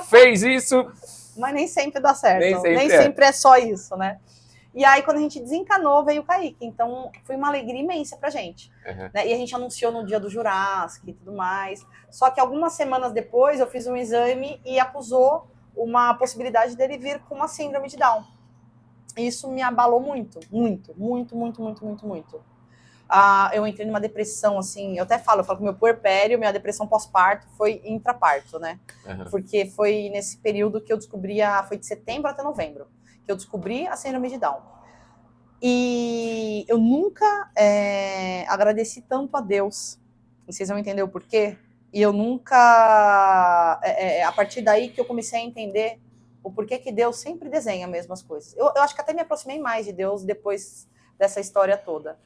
Fez isso. Mas nem sempre dá certo. Nem sempre sempre é só isso, né? E aí, quando a gente desencanou, veio o Kaique. Então, foi uma alegria imensa pra gente. Uhum. Né? E a gente anunciou no dia do Jurassic e tudo mais. Só que algumas semanas depois, eu fiz um exame e acusou uma possibilidade dele vir com uma síndrome de Down. Isso me abalou muito, muito, muito, muito, muito, muito, muito. Eu entrei numa depressão, assim, eu falo que meu puerpério, minha depressão pós-parto foi intraparto, né? Uhum. Porque foi nesse período que eu descobri, foi de setembro até novembro, que eu descobri a síndrome de Down. E eu nunca agradeci tanto a Deus. Vocês vão entender o porquê? E eu nunca... a partir daí que eu comecei a entender o porquê que Deus sempre desenha as mesmas coisas. Eu acho que até me aproximei mais de Deus depois dessa história toda.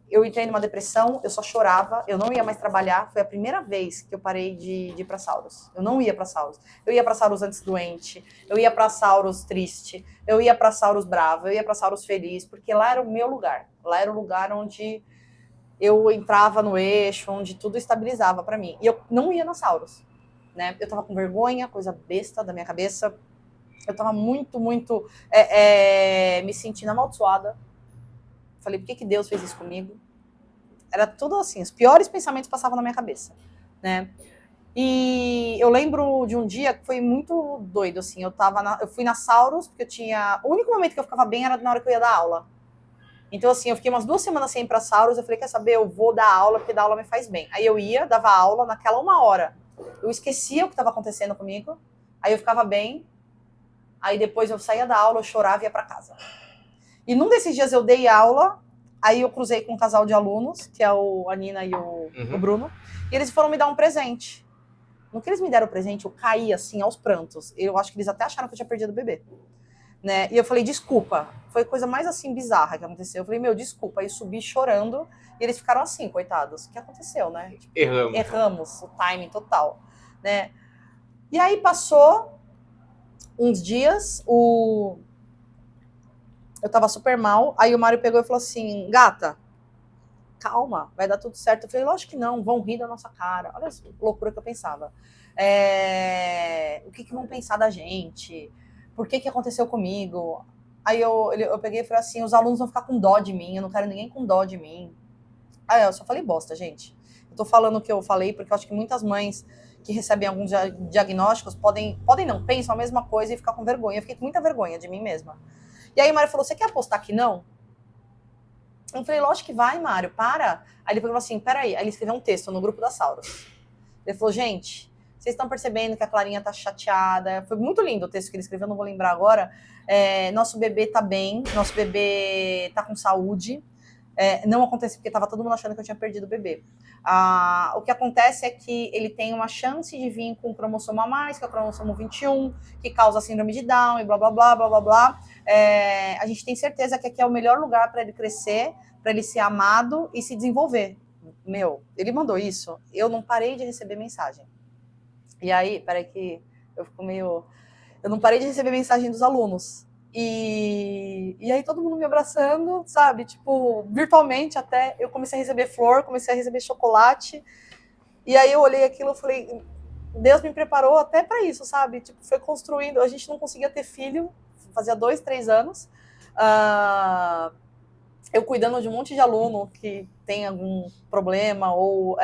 Eu entrei numa depressão, eu só chorava, eu não ia mais trabalhar. Foi a primeira vez que eu parei de ir para Sauros. Eu não ia para Sauros. Eu ia para Sauros antes doente, eu ia para Sauros triste, eu ia para Sauros brava, eu ia para Sauros feliz, porque lá era o meu lugar. Lá era o lugar onde eu entrava no eixo, onde tudo estabilizava para mim. E eu não ia na Sauros. Né? Eu tava com vergonha, coisa besta da minha cabeça. Eu tava muito, muito me sentindo amaldiçoada. Falei, por que Deus fez isso comigo? Era tudo assim, os piores pensamentos passavam na minha cabeça, né? E eu lembro de um dia que foi muito doido, assim. Eu fui na Sauros, porque eu tinha... O único momento que eu ficava bem era na hora que eu ia dar aula. Então, assim, eu fiquei umas 2 semanas sem ir pra Sauros. Eu falei, quer saber, eu vou dar aula, porque dar aula me faz bem. Aí eu ia, dava aula, naquela 1 hora. Eu esquecia o que estava acontecendo comigo, aí eu ficava bem, aí depois eu saía da aula, eu chorava e ia para casa. E num desses dias eu dei aula, aí eu cruzei com um casal de alunos, que é a Nina e o Bruno, e eles foram me dar um presente. No que eles me deram o presente, eu caí assim, aos prantos. Eu acho que eles até acharam que eu tinha perdido o bebê. Né? E eu falei, desculpa. Foi a coisa mais assim bizarra que aconteceu. Eu falei, meu, desculpa. Aí subi chorando e eles ficaram assim, coitados. O que aconteceu, né? Tipo, erramos o timing total, né? E aí passou uns dias, eu tava super mal. Aí o Mário pegou e falou assim, gata, calma, vai dar tudo certo. Eu falei, lógico que não, vão rir da nossa cara. Olha a loucura que eu pensava. O que vão pensar da gente? Por que aconteceu comigo? Aí eu peguei e falei assim, os alunos vão ficar com dó de mim, eu não quero ninguém com dó de mim. Aí eu só falei bosta, gente. Eu tô falando o que eu falei, porque eu acho que muitas mães que recebem alguns diagnósticos podem não, pensam a mesma coisa e ficar com vergonha. Eu fiquei com muita vergonha de mim mesma. E aí o Mário falou, você quer apostar que não? Eu falei, lógico que vai, Mário, para. Aí ele falou assim, peraí. Aí ele escreveu um texto no grupo da Sauros. Ele falou, gente, vocês estão percebendo que a Clarinha tá chateada. Foi muito lindo o texto que ele escreveu, não vou lembrar agora. Nosso bebê tá bem, nosso bebê tá com saúde. Não aconteceu porque tava todo mundo achando que eu tinha perdido o bebê. O que acontece é que ele tem uma chance de vir com um cromossomo a mais, que é o cromossomo 21, que causa síndrome de Down e blá, blá, blá, blá, blá, blá. A gente tem certeza que aqui é o melhor lugar para ele crescer, para ele ser amado e se desenvolver. Meu, ele mandou isso, eu não parei de receber mensagem. E aí, peraí que eu fico meio... Eu não parei de receber mensagem dos alunos. E aí todo mundo me abraçando, sabe? Tipo, virtualmente até. Eu comecei a receber flor, comecei a receber chocolate. E aí eu olhei aquilo e falei, Deus me preparou até para isso, sabe? Tipo, foi construindo. A gente não conseguia ter filho, fazia 2, 3 anos. Eu cuidando de um monte de aluno que tem algum problema ou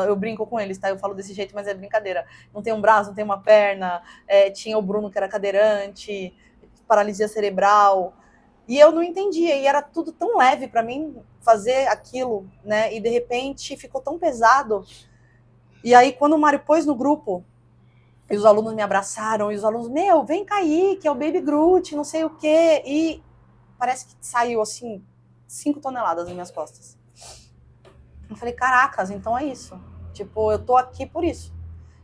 eu brinco com eles, tá? Eu falo desse jeito, mas é brincadeira. Não tem um braço, não tem uma perna. Tinha o Bruno, que era cadeirante, paralisia cerebral. E eu não entendia. E era tudo tão leve para mim fazer aquilo, né? E de repente ficou tão pesado. E aí, quando o Mário pôs no grupo, e os alunos me abraçaram, e os alunos, meu, vem cair, que é o Baby Groot, não sei o quê. E parece que saiu, assim, 5 toneladas nas minhas costas. Eu falei, caracas, então é isso. Tipo, eu tô aqui por isso.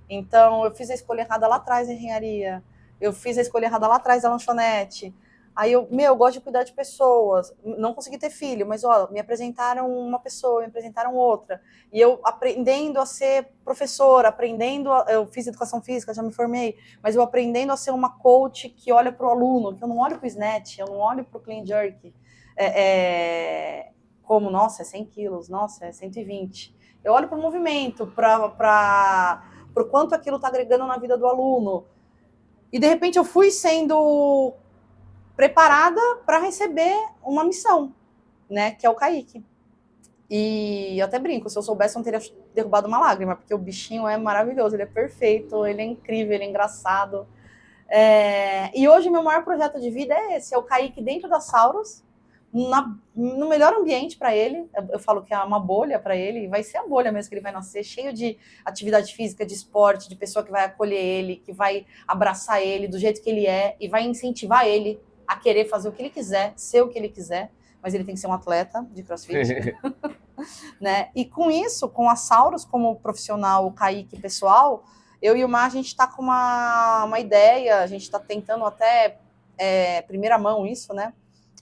Então, eu fiz a escolha errada lá atrás da engenharia. Eu fiz a escolha errada lá atrás da lanchonete. Aí eu gosto de cuidar de pessoas, não consegui ter filho, mas ó, me apresentaram uma pessoa, me apresentaram outra. E eu aprendendo a ser professora, eu fiz educação física, já me formei, mas eu aprendendo a ser uma coach que olha para o aluno, que eu não olho para o snatch, eu não olho para o clean jerk, como, nossa, é 100 quilos, nossa, é 120. Eu olho para o movimento, para o quanto aquilo está agregando na vida do aluno. E de repente eu fui sendo preparada para receber uma missão, né, que é o Kaique. E eu até brinco, se eu soubesse, eu não teria derrubado uma lágrima, porque o bichinho é maravilhoso, ele é perfeito, ele é incrível, ele é engraçado. E hoje meu maior projeto de vida é esse, é o Kaique dentro da Saurus, no melhor ambiente para ele. Eu falo que é uma bolha para ele, vai ser a bolha mesmo que ele vai nascer, cheio de atividade física, de esporte, de pessoa que vai acolher ele, que vai abraçar ele do jeito que ele é e vai incentivar ele a querer fazer o que ele quiser, ser o que ele quiser, mas ele tem que ser um atleta de crossfit. Né? E com isso, com a Saurus como profissional, o Kaique pessoal, eu e o Mar, a gente está com uma ideia, a gente está tentando até, primeira mão isso, né?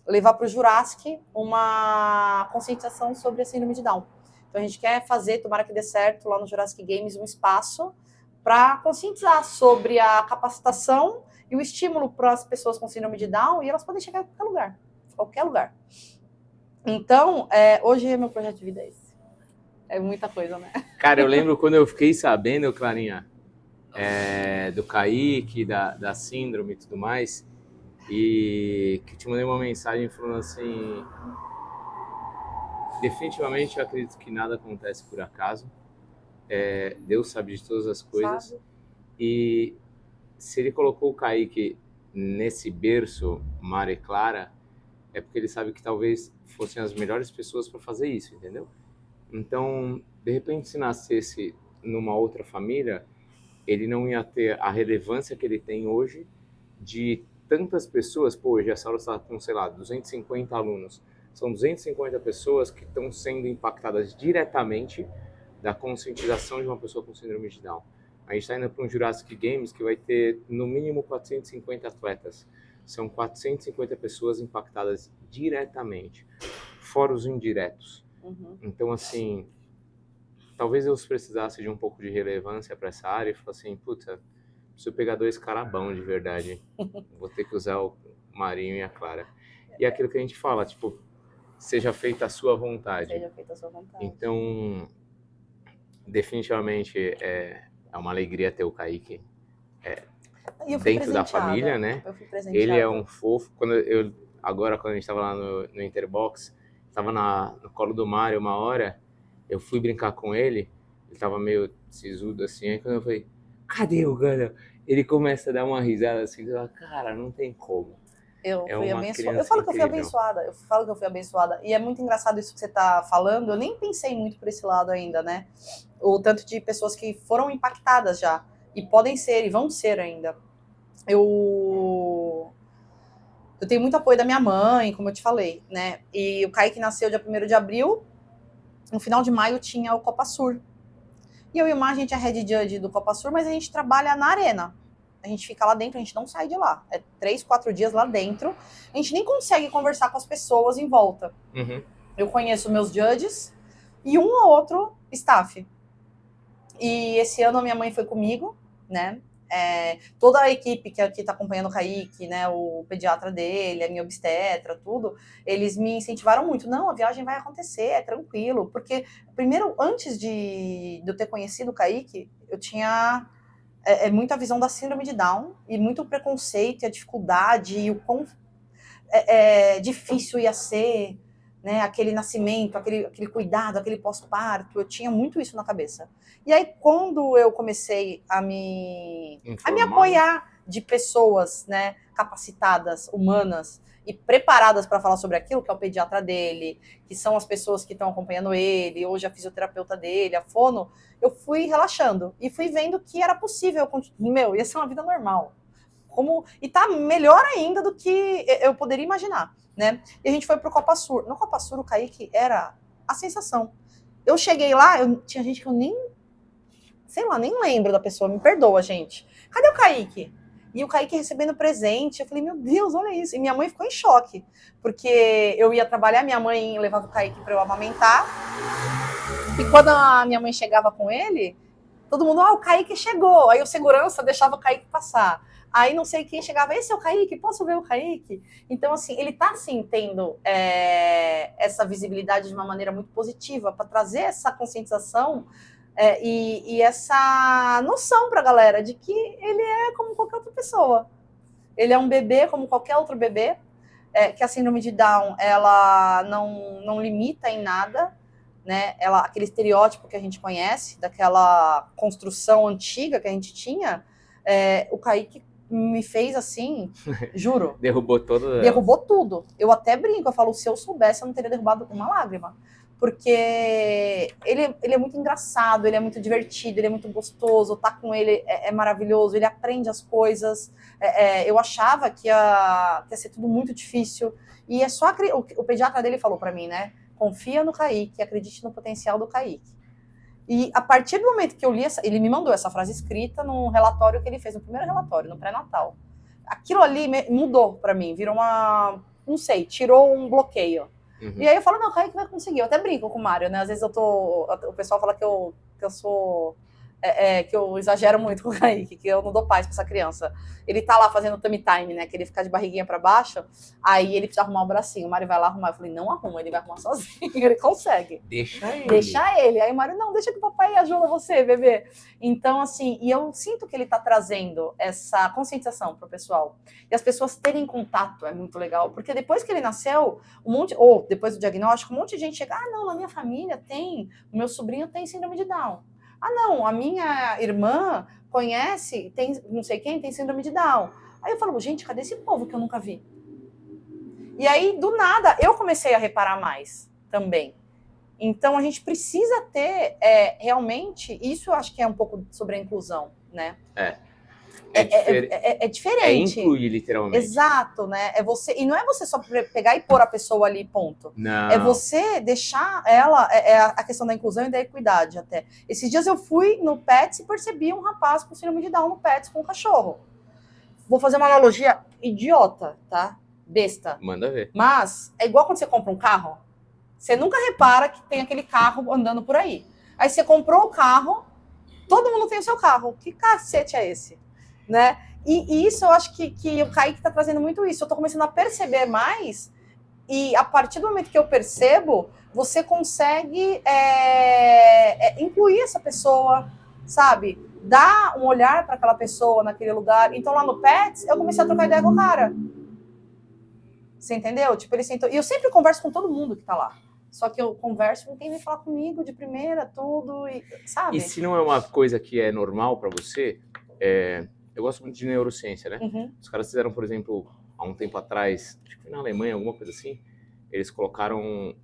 Levar para o Jurassic uma conscientização sobre a síndrome de Down. Então a gente quer fazer, tomara que dê certo, lá no Jurassic Games, um espaço para conscientizar sobre a capacitação e o estímulo para as pessoas com síndrome de Down, e elas podem chegar em qualquer lugar. Então, hoje meu projeto de vida é esse. É muita coisa, né? Cara, eu lembro quando eu fiquei sabendo, Clarinha, do Kaique, da síndrome e tudo mais, e que eu te mandei uma mensagem falando assim: definitivamente eu acredito que nada acontece por acaso, Deus sabe de todas as coisas, sabe. E se ele colocou o Kaique nesse berço, Mar e Clara, é porque ele sabe que talvez fossem as melhores pessoas para fazer isso, entendeu? Então, de repente, se nascesse numa outra família, ele não ia ter a relevância que ele tem hoje de tantas pessoas. Pô, hoje a Saurus está com, sei lá, 250 alunos. São 250 pessoas que estão sendo impactadas diretamente da conscientização de uma pessoa com síndrome de Down. A gente está indo para um Jurassic Games que vai ter, no mínimo, 450 atletas. São 450 pessoas impactadas diretamente, fora os indiretos. Uhum. Então, assim, talvez eu precisasse de um pouco de relevância para essa área e falar assim, puta, preciso pegar 2 carabão de verdade. Vou ter que usar o Marinho e a Clara. E é aquilo que a gente fala, tipo, seja feita a sua vontade. Seja feita a sua vontade. Então, definitivamente é uma alegria ter o Kaique dentro da família, né? Eu fui presenteada. Ele é um fofo. Agora, quando a gente estava lá no Interbox, estava no colo do Mário uma hora, eu fui brincar com ele, ele tava meio sisudo assim, aí quando eu falei, cadê o Gana? Ele começa a dar uma risada assim, cara, não tem como. Eu fui abençoada. Eu falo que eu fui abençoada. E é muito engraçado isso que você tá falando. Eu nem pensei muito por esse lado ainda, né? O tanto de pessoas que foram impactadas já. E podem ser, e vão ser ainda. Eu tenho muito apoio da minha mãe, como eu te falei, né? E o Kaique nasceu dia 1º de abril. No final de maio tinha o Copa Sur. E eu e o Mar, a gente é head judge do Copa Sur, mas a gente trabalha na arena. A gente fica lá dentro, a gente não sai de lá. É 3, 4 dias lá dentro. A gente nem consegue conversar com as pessoas em volta. Uhum. Eu conheço meus judges e um ou outro staff. E esse ano a minha mãe foi comigo, né? Toda a equipe que está acompanhando o Kaique, né, o pediatra dele, a minha obstetra, tudo, eles me incentivaram muito. Não, a viagem vai acontecer, é tranquilo. Porque, primeiro, antes de eu ter conhecido o Kaique, eu tinha muita visão da síndrome de Down e muito preconceito e a dificuldade e o quão difícil ia ser, né, aquele nascimento, aquele cuidado, aquele pós-parto. Eu tinha muito isso na cabeça. E aí, quando eu comecei a me apoiar de pessoas, né, capacitadas, humanas e preparadas para falar sobre aquilo, que é o pediatra dele, que são as pessoas que estão acompanhando ele, hoje a fisioterapeuta dele, a fono, eu fui relaxando e fui vendo que era possível, ia ser uma vida normal. E tá melhor ainda do que eu poderia imaginar, né? E a gente foi pro Copa Sur. No Copa Sur, o Kaique era a sensação. Eu cheguei lá, tinha gente que eu nem lembro da pessoa, me perdoa, gente. Cadê o Kaique? E o Kaique recebendo presente, eu falei, meu Deus, olha isso. E minha mãe ficou em choque, porque eu ia trabalhar, minha mãe levava o Kaique para eu amamentar, e quando a minha mãe chegava com ele, todo mundo, o Kaique chegou. Aí o segurança deixava o Kaique passar. Aí não sei quem chegava, esse é o Kaique, posso ver o Kaique? Então, assim, ele tá, assim, tendo essa visibilidade de uma maneira muito positiva para trazer essa conscientização e essa noção para a galera de que ele é como qualquer outra pessoa. Ele é um bebê como qualquer outro bebê, que a síndrome de Down, ela não limita em nada, né? Aquele estereótipo que a gente conhece, daquela construção antiga que a gente tinha, o Kaique me fez assim, juro. Derrubou todas. Derrubou tudo. Eu até brinco, eu falo, se eu soubesse, eu não teria derrubado uma lágrima. Porque ele é muito engraçado, ele é muito divertido, ele é muito gostoso, tá com ele é maravilhoso, ele aprende as coisas. Eu achava que ia ser tudo muito difícil. E é só o pediatra dele falou pra mim, né? Confia no Kaique, acredite no potencial do Kaique. E a partir do momento que eu li, ele me mandou essa frase escrita num relatório que ele fez, no primeiro relatório, no pré-natal. Aquilo ali mudou pra mim, virou não sei, tirou um bloqueio. Uhum. E aí eu falo, não, o Kaique vai conseguir. Eu até brinco com o Mário, né? Às vezes o pessoal fala que eu sou... que eu exagero muito com o Kaique, que eu não dou paz pra essa criança. Ele tá lá fazendo tummy time, né? Que ele fica de barriguinha pra baixo, aí ele precisa arrumar o bracinho. O Mário vai lá arrumar. Eu falei, não arruma, ele vai arrumar sozinho. Ele consegue. Deixa ele. Aí o Mário, não, deixa que o papai ajuda você, bebê. Então, assim, e eu sinto que ele tá trazendo essa conscientização pro pessoal. E as pessoas terem contato é muito legal, porque depois que ele nasceu, ou depois do diagnóstico, um monte de gente chega, não, na minha família tem, o meu sobrinho tem síndrome de Down. Não, a minha irmã conhece, tem não sei quem, tem síndrome de Down. Aí eu falo, gente, cadê esse povo que eu nunca vi? E aí, do nada, eu comecei a reparar mais também. Então, a gente precisa ter, realmente, isso eu acho que é um pouco sobre a inclusão, né? É diferente. É incluir, literalmente. Exato, né? E não é você só pegar e pôr a pessoa ali, ponto. Não. É você deixar ela, a questão da inclusão e da equidade até. Esses dias eu fui no Pets e percebi um rapaz com síndrome de Down no Pets com um cachorro. Vou fazer uma analogia idiota, tá? Besta. Manda ver. Mas é igual quando você compra um carro. Você nunca repara que tem aquele carro andando por aí. Aí você comprou o carro, todo mundo tem o seu carro. Que cacete é esse? Né? E isso eu acho que o Kaique está trazendo muito isso. Eu estou começando a perceber mais, e a partir do momento que eu percebo, você consegue incluir essa pessoa, sabe? Dar um olhar para aquela pessoa naquele lugar. Então lá no Pets, eu comecei a trocar ideia com o cara. Você entendeu? Tipo, ele sentou. E eu sempre converso com todo mundo que tá lá. Só que eu converso com quem vem falar comigo de primeira, tudo, e, sabe? E se não é uma coisa que é normal para você, eu gosto muito de neurociência, né? Uhum. Os caras fizeram, por exemplo, há um tempo atrás, acho que foi na Alemanha, alguma coisa assim, eles colocaram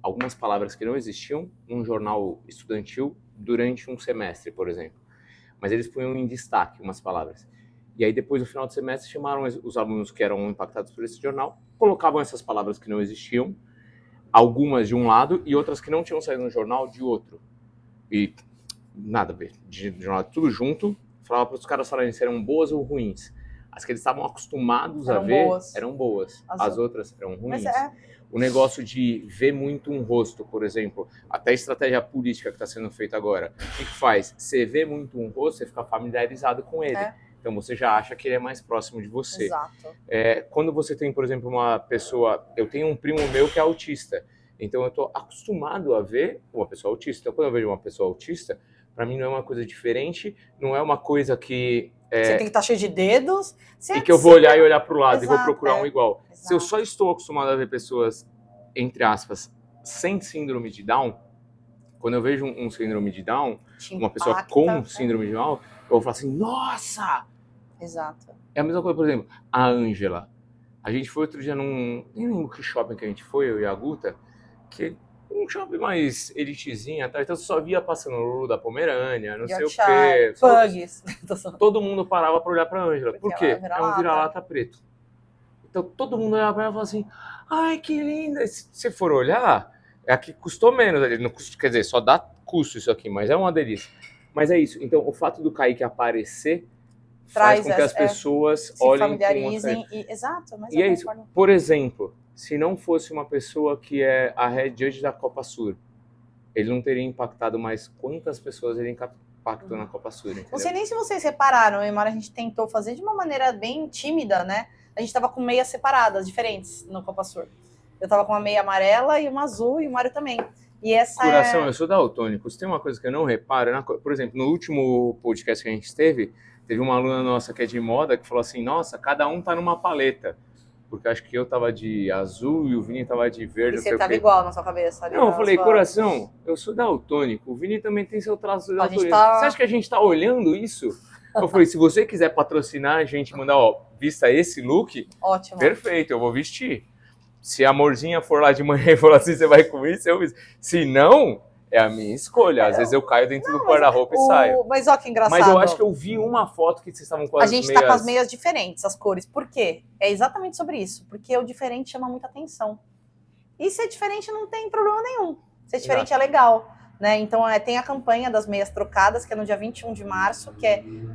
algumas palavras que não existiam num jornal estudantil durante um semestre, por exemplo. Mas eles punham em destaque umas palavras. E aí, depois, no final do semestre, chamaram os alunos que eram impactados por esse jornal, colocavam essas palavras que não existiam, algumas de um lado e outras que não tinham saído no jornal de outro. E nada a ver, de jornal tudo junto, falava para os caras falarem se eram boas ou ruins. As que eles estavam acostumados a ver eram boas, as outras eram ruins. O negócio de ver muito um rosto, por exemplo, até a estratégia política que está sendo feita agora, o que faz? Você vê muito um rosto, você fica familiarizado com ele. Então você já acha que ele é mais próximo de você. Exato. Quando você tem, por exemplo, uma pessoa... Eu tenho um primo meu que é autista. Então eu estou acostumado a ver uma pessoa autista. Então quando eu vejo uma pessoa autista, para mim não é uma coisa diferente, não é uma coisa que... Você tem que estar cheio de dedos. E que eu vou olhar e olhar para o lado. Exato, e vou procurar um igual. Exato. Se eu só estou acostumado a ver pessoas, entre aspas, sem síndrome de Down, quando eu vejo um síndrome de Down, uma pessoa com síndrome de Down, eu vou falar assim, nossa! Exato. É a mesma coisa, por exemplo, a Ângela. A gente foi outro dia nem lembro que shopping que a gente foi, eu e a Guta, que um shopping mais elitezinha, tá? Então você só via passando o Lulu da Pomerânia, não sei o quê. Pugs. Todo mundo parava pra olhar pra Ângela. Por quê? É um vira-lata preto. Então todo mundo olhava pra ela e falava assim, ai, que linda. E se você for olhar, é a que custou menos ali. Não custa, quer dizer, só dá custo isso aqui, mas é uma delícia. Mas é isso. Então o fato do Kaique aparecer faz com que as pessoas se olhem familiarizem. Exato, mas e é isso. Por exemplo, se não fosse uma pessoa que é a head judge da Copa Sur, ele não teria impactado mais quantas pessoas ele impactou na Copa Sur, entendeu? Não sei nem se vocês repararam, a gente tentou fazer de uma maneira bem tímida, né? A gente tava com meias separadas, diferentes no Copa Sur. Eu tava com uma meia amarela e uma azul, e o Mário também. E essa Coração, eu sou daltônico. Se tem uma coisa que eu não reparo, por exemplo, no último podcast que a gente teve uma aluna nossa que é de moda que falou assim, nossa, cada um tá numa paleta. Porque acho que eu tava de azul e o Vini tava de verde. E você tava igual na sua cabeça. Ali, não, eu falei, coração, eu sou daltônico. O Vini também tem seu traço daltônico. Você acha que a gente tá olhando isso? Eu falei, se você quiser patrocinar a gente, mandar, ó, vista esse look, ótimo. Perfeito, eu vou vestir. Se a amorzinha for lá de manhã e falar assim, você vai com isso, eu visto. Se não, é a minha escolha. Às vezes eu caio dentro do guarda-roupa e saio. Mas ó que engraçado. Mas eu acho que eu vi uma foto que vocês estavam com as meias... A gente tá com as meias diferentes, as cores. Por quê? É exatamente sobre isso. Porque o diferente chama muita atenção. E ser diferente não tem problema nenhum. Ser diferente é legal. Né? Então tem a campanha das meias trocadas, que é no dia 21 de março, que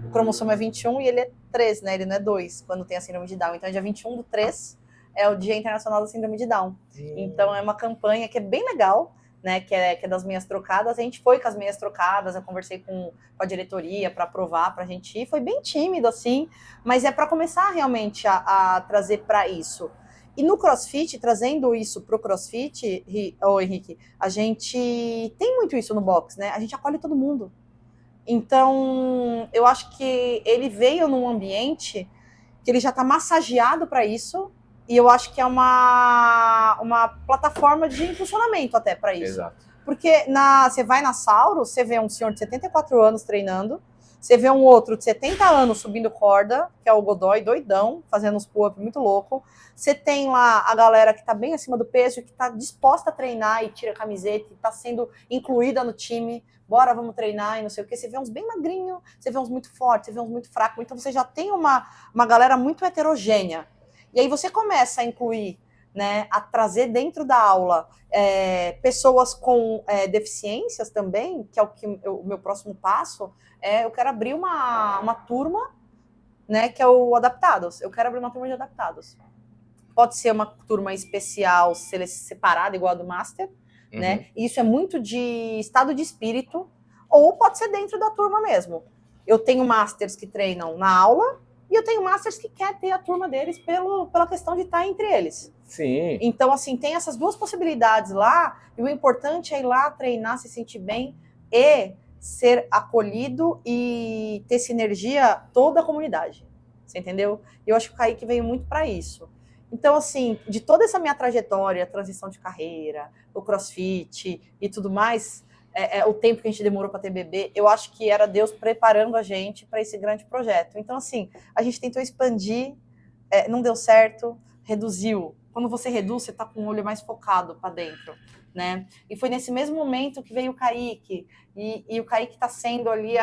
o cromossomo é 21 e ele é 3, né? Ele não é 2, quando tem a síndrome de Down. Então é dia 21/3, é o Dia Internacional da Síndrome de Down. Então é uma campanha que é bem legal, né? Que é das meias trocadas. A gente foi com as meias trocadas, eu conversei com a diretoria para aprovar, pra gente ir. Foi bem tímido, assim, mas é para começar realmente a trazer para isso. E no CrossFit, trazendo isso pro CrossFit, Henrique, a gente tem muito isso no box, né? A gente acolhe todo mundo. Então, eu acho que ele veio num ambiente que ele já está massageado para isso, e eu acho que é uma plataforma de funcionamento até para isso. Exato. Porque você vai na Sauro, você vê um senhor de 74 anos treinando, você vê um outro de 70 anos subindo corda, que é o Godoy, doidão, fazendo uns pull-up muito louco. Você tem lá a galera que está bem acima do peso, que está disposta a treinar e tira a camiseta, e está sendo incluída no time. Bora, vamos treinar e não sei o quê. Você vê uns bem magrinhos, você vê uns muito fortes, você vê uns muito fracos. Então você já tem uma galera muito heterogênea. E aí você começa a incluir, né, a trazer dentro da aula pessoas com deficiências também, que é o meu próximo passo. Eu quero abrir uma turma, né, que é o Adaptados. Eu quero abrir uma turma de Adaptados. Pode ser uma turma especial, separada, igual a do Master, né? Isso é muito de estado de espírito, ou pode ser dentro da turma mesmo. Eu tenho Masters que treinam na aula, e eu tenho Masters que quer ter a turma deles pela questão de estar entre eles. Sim. Então, assim, tem essas duas possibilidades lá, e o importante é ir lá, treinar, se sentir bem e ser acolhido e ter sinergia toda a comunidade. Você entendeu? Eu acho que o Kaique veio muito para isso. Então, assim, de toda essa minha trajetória, transição de carreira, o CrossFit e tudo mais, o tempo que a gente demorou para ter bebê, eu acho que era Deus preparando a gente para esse grande projeto. Então, assim, a gente tentou expandir, não deu certo, reduziu. Quando você reduz, você está com o olho mais focado para dentro, né? E foi nesse mesmo momento que veio o Kaique, e o Kaique está sendo ali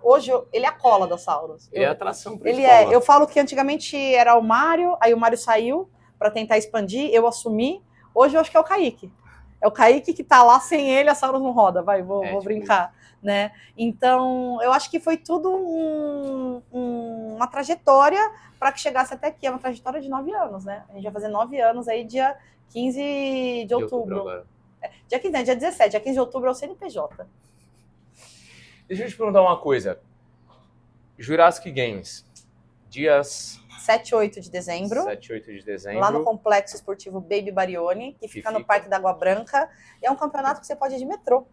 hoje ele é a cola da Sauros. Ele é a atração principal. Eu falo que antigamente era o Mário, aí o Mário saiu para tentar expandir, eu assumi. Hoje eu acho que é o Kaique. É o Kaique que tá lá, sem ele a Sauros não roda. Vou brincar, né? Então, eu acho que foi tudo uma trajetória para que chegasse até aqui. É uma trajetória de 9 anos, né? A gente vai fazer 9 anos aí dia 15 de outubro. Dia 15, né? Dia 17. Dia 15 de outubro é o CNPJ. Deixa eu te perguntar uma coisa. Jurassic Games, dias 7 e 8 de dezembro. 7 e 8 de dezembro. Lá no Complexo Esportivo Baby Barione, que fica no Parque da Água Branca. E é um campeonato que você pode ir de metrô.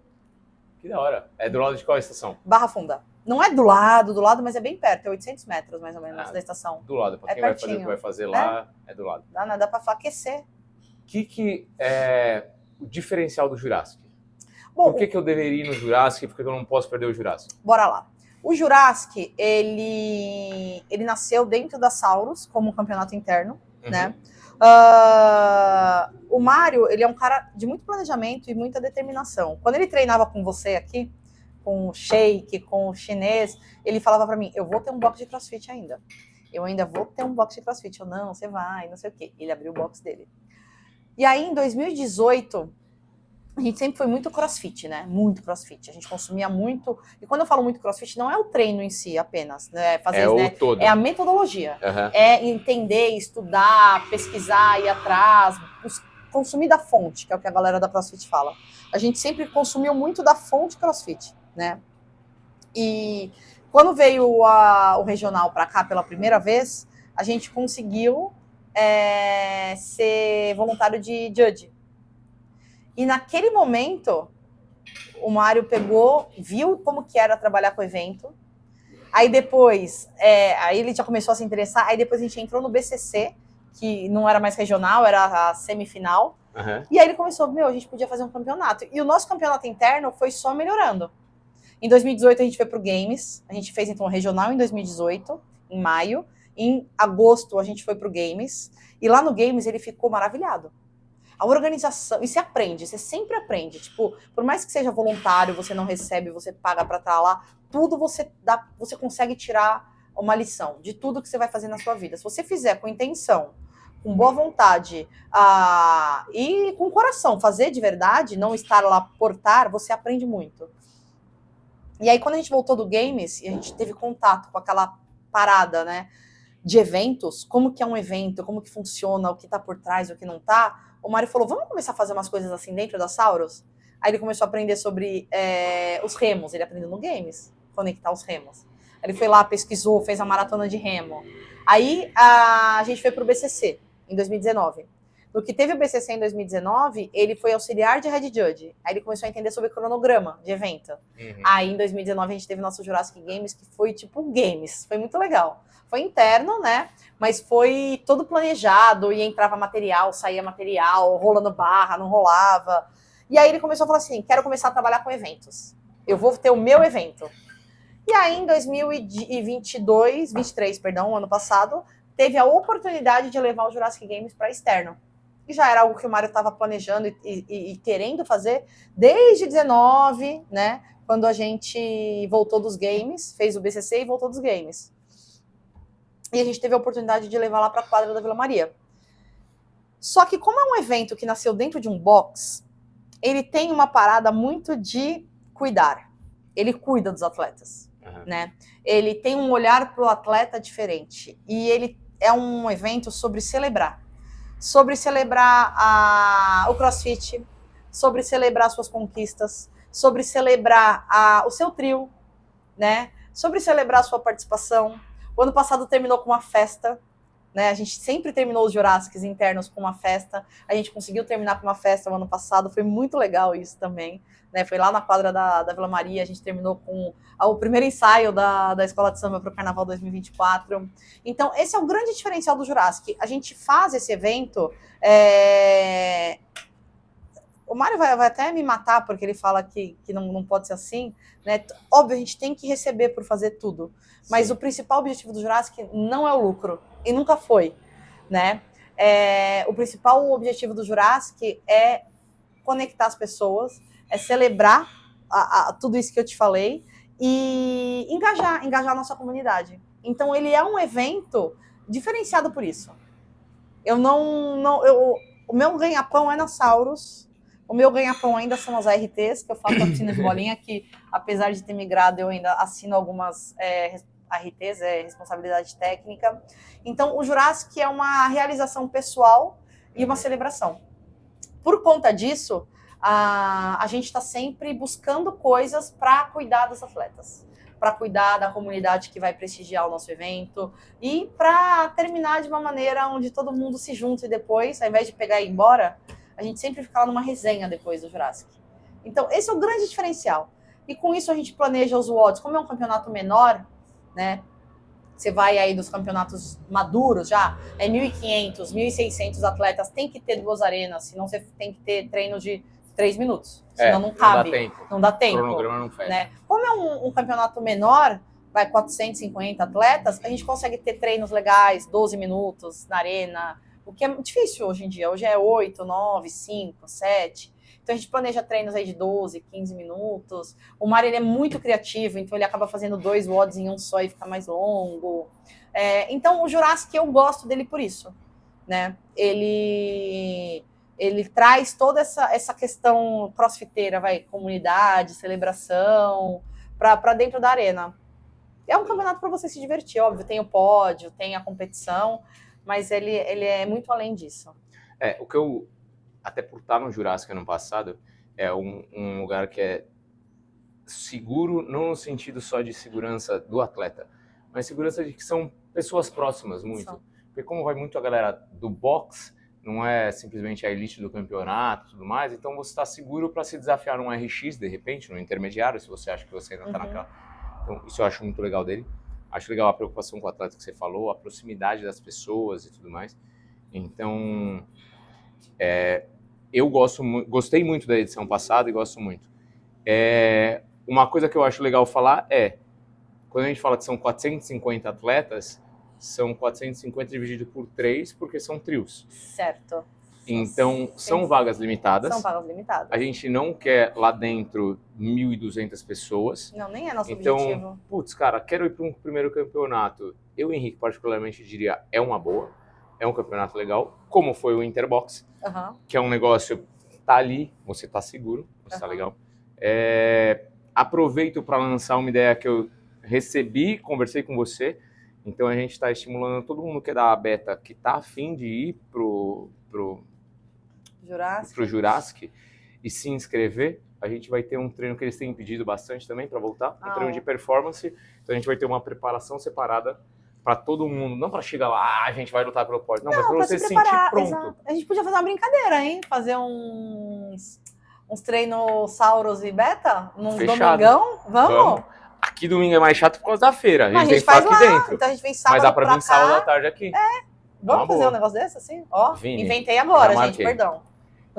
Que da hora. É do lado de qual estação? Barra Funda. Não é do lado, mas é bem perto. É 800 metros, mais ou menos, da estação. Do lado. Para quem vai fazer o que vai fazer lá, é do lado. Dá para aquecer. O que é o diferencial do Jurassic? Bom, por que eu deveria ir no Jurassic? Por que eu não posso perder o Jurassic? Bora lá. O Jurassic, ele nasceu dentro da Sauros, como um campeonato interno, né? O Mário, ele é um cara de muito planejamento e muita determinação. Quando ele treinava com você aqui, com o Sheik, com o chinês, ele falava pra mim, eu vou ter um box de CrossFit ainda. Eu ainda vou ter um box de CrossFit. Eu, não, você vai, não sei o quê. Ele abriu o box dele. E aí, em 2018, a gente sempre foi muito crossfit, né? Muito crossfit. A gente consumia muito. E quando eu falo muito crossfit, não é o treino em si apenas, né? Fazer, o né? todo. É a metodologia. Uhum. É entender, estudar, pesquisar, ir atrás, consumir da fonte, que é o que a galera da CrossFit fala. A gente sempre consumiu muito da fonte CrossFit, né? E quando veio o regional para cá pela primeira vez, a gente conseguiu ser voluntário de judge. E naquele momento, o Mário pegou, viu como que era trabalhar com o evento. Aí depois, aí ele já começou a se interessar. Aí depois a gente entrou no BCC, que não era mais regional, era a semifinal. Uhum. E aí ele começou, a gente podia fazer um campeonato. E o nosso campeonato interno foi só melhorando. Em 2018 a gente foi pro Games. A gente fez então o regional em 2018, em maio. Em agosto a gente foi pro Games. E lá no Games ele ficou maravilhado. A organização, e você aprende, você sempre aprende. Tipo, por mais que seja voluntário, você não recebe, você paga para estar lá, tudo você consegue tirar uma lição de tudo que você vai fazer na sua vida. Se você fizer com intenção, com boa vontade e com coração, fazer de verdade, não estar lá portar, você aprende muito. E aí, quando a gente voltou do Games, e a gente teve contato com aquela parada, né, de eventos, como que é um evento, como que funciona, o que tá por trás, o que não tá, o Mário falou, vamos começar a fazer umas coisas assim dentro da Sauros? Aí ele começou a aprender sobre os remos, ele aprendeu no Games, conectar os remos. Ele foi lá, pesquisou, fez a maratona de remo. Aí a gente foi pro BCC, em 2019. No que teve o BCC em 2019, ele foi auxiliar de Head Judge. Aí ele começou a entender sobre cronograma de evento. Uhum. Aí em 2019 a gente teve nosso Jurassic Games, que foi tipo Games, foi muito legal. Foi interno, né? Mas foi todo planejado, e entrava material, saía material, rolando barra, não rolava. E aí ele começou a falar assim, quero começar a trabalhar com eventos. Eu vou ter o meu evento. E aí em 2023, ano passado, teve a oportunidade de levar o Jurassic Games para externo. E já era algo que o Mário estava planejando e querendo fazer desde 19, né? Quando a gente voltou dos games, fez o BCC e voltou dos games. E a gente teve a oportunidade de levar lá para a quadra da Vila Maria. Só que como é um evento que nasceu dentro de um box, ele tem uma parada muito de cuidar. Ele cuida dos atletas, né? Ele tem um olhar para o atleta diferente. E ele é um evento sobre celebrar. Sobre celebrar o CrossFit, sobre celebrar suas conquistas, sobre celebrar o seu trio, né? Sobre celebrar a sua participação. O ano passado terminou com uma festa, né? A gente sempre terminou os Jurassics internos com uma festa. A gente conseguiu terminar com uma festa no ano passado, foi muito legal isso também, né? Foi lá na quadra da Vila Maria, a gente terminou com o primeiro ensaio da Escola de Samba para o Carnaval 2024. Então, esse é o grande diferencial do Jurassic. A gente faz esse evento... O Mário vai até me matar, porque ele fala que não pode ser assim, né? Óbvio, a gente tem que receber por fazer tudo. Mas o principal objetivo do Jurassic não é o lucro. E nunca foi, né? O principal objetivo do Jurassic é conectar as pessoas, é celebrar tudo isso que eu te falei e engajar a nossa comunidade. Então, ele é um evento diferenciado por isso. O meu ganha-pão é na Sauros. O meu ganha-pão ainda são as ARTs, que eu faço a piscina de bolinha, que apesar de ter migrado, eu ainda assino algumas ARTs, responsabilidade técnica. Então, o Jurassic é uma realização pessoal e uma celebração. Por conta disso, a gente está sempre buscando coisas para cuidar dos atletas, para cuidar da comunidade que vai prestigiar o nosso evento e para terminar de uma maneira onde todo mundo se junte depois, ao invés de pegar e ir embora, a gente sempre fica lá numa resenha depois do Jurassic. Então, esse é o grande diferencial. E com isso a gente planeja os WODs. Como é um campeonato menor, né? Você vai aí dos campeonatos maduros já, 1.500, 1.600 atletas, tem que ter 2 arenas, senão você tem que ter treino de 3 minutos. Senão não cabe. Não dá tempo. O cronograma não fecha. Né? Como é um campeonato menor, vai 450 atletas, a gente consegue ter treinos legais, 12 minutos na arena, o que é difícil hoje em dia. Hoje é 8, 9, 5, 7. Então a gente planeja treinos aí de 12, 15 minutos. O Mário, ele é muito criativo, então ele acaba fazendo 2 WODs em um só e fica mais longo. Então o Jurassic, eu gosto dele por isso, né? Ele ele traz toda essa questão crossfiteira, comunidade, celebração, para dentro da arena. É um campeonato para você se divertir, óbvio, tem o pódio, tem a competição, mas ele é muito além disso. O que eu, até por estar no Jurassic ano passado, é um lugar que é seguro, não no sentido só de segurança do atleta, mas segurança de que são pessoas próximas, muito. Porque como vai muito a galera do boxe, não é simplesmente a elite do campeonato e tudo mais, então você está seguro para se desafiar num RX, de repente, no intermediário, se você acha que você ainda está naquela. Então, isso eu acho muito legal dele. Acho legal a preocupação com o atleta que você falou, a proximidade das pessoas e tudo mais. Então, eu gostei muito da edição passada e gosto muito. Uma coisa que eu acho legal falar quando a gente fala que são 450 atletas, são 450 dividido por 3, porque são trios. Certo. Então, são vagas limitadas. São vagas limitadas. A gente não quer lá dentro 1.200 pessoas. Não, nem é nosso objetivo. Então, putz, cara, quero ir para um primeiro campeonato. Eu, Henrique, particularmente diria, é uma boa. É um campeonato legal, como foi o Interbox, que é um negócio, tá ali, você tá seguro, você tá legal. Aproveito para lançar uma ideia que eu recebi, conversei com você. Então a gente está estimulando todo mundo que é da beta, que tá afim de ir pro Jurassic e se inscrever. A gente vai ter um treino que eles têm pedido bastante também para voltar, um treino de performance. Então a gente vai ter uma preparação separada para todo mundo, não para chegar lá, a gente vai lutar pelo pódio, não, mas para você se sentir pronto. Exato. A gente podia fazer uma brincadeira, hein? Fazer uns treinos Sauros e Beta num domingão, vamos? Aqui domingo é mais chato por causa da feira, a gente faz aqui dentro. Então a gente vem sábado, mas dá pra vir sábado à tarde aqui. Vamos fazer um negócio desse assim? Vini, inventei agora, gente, perdão.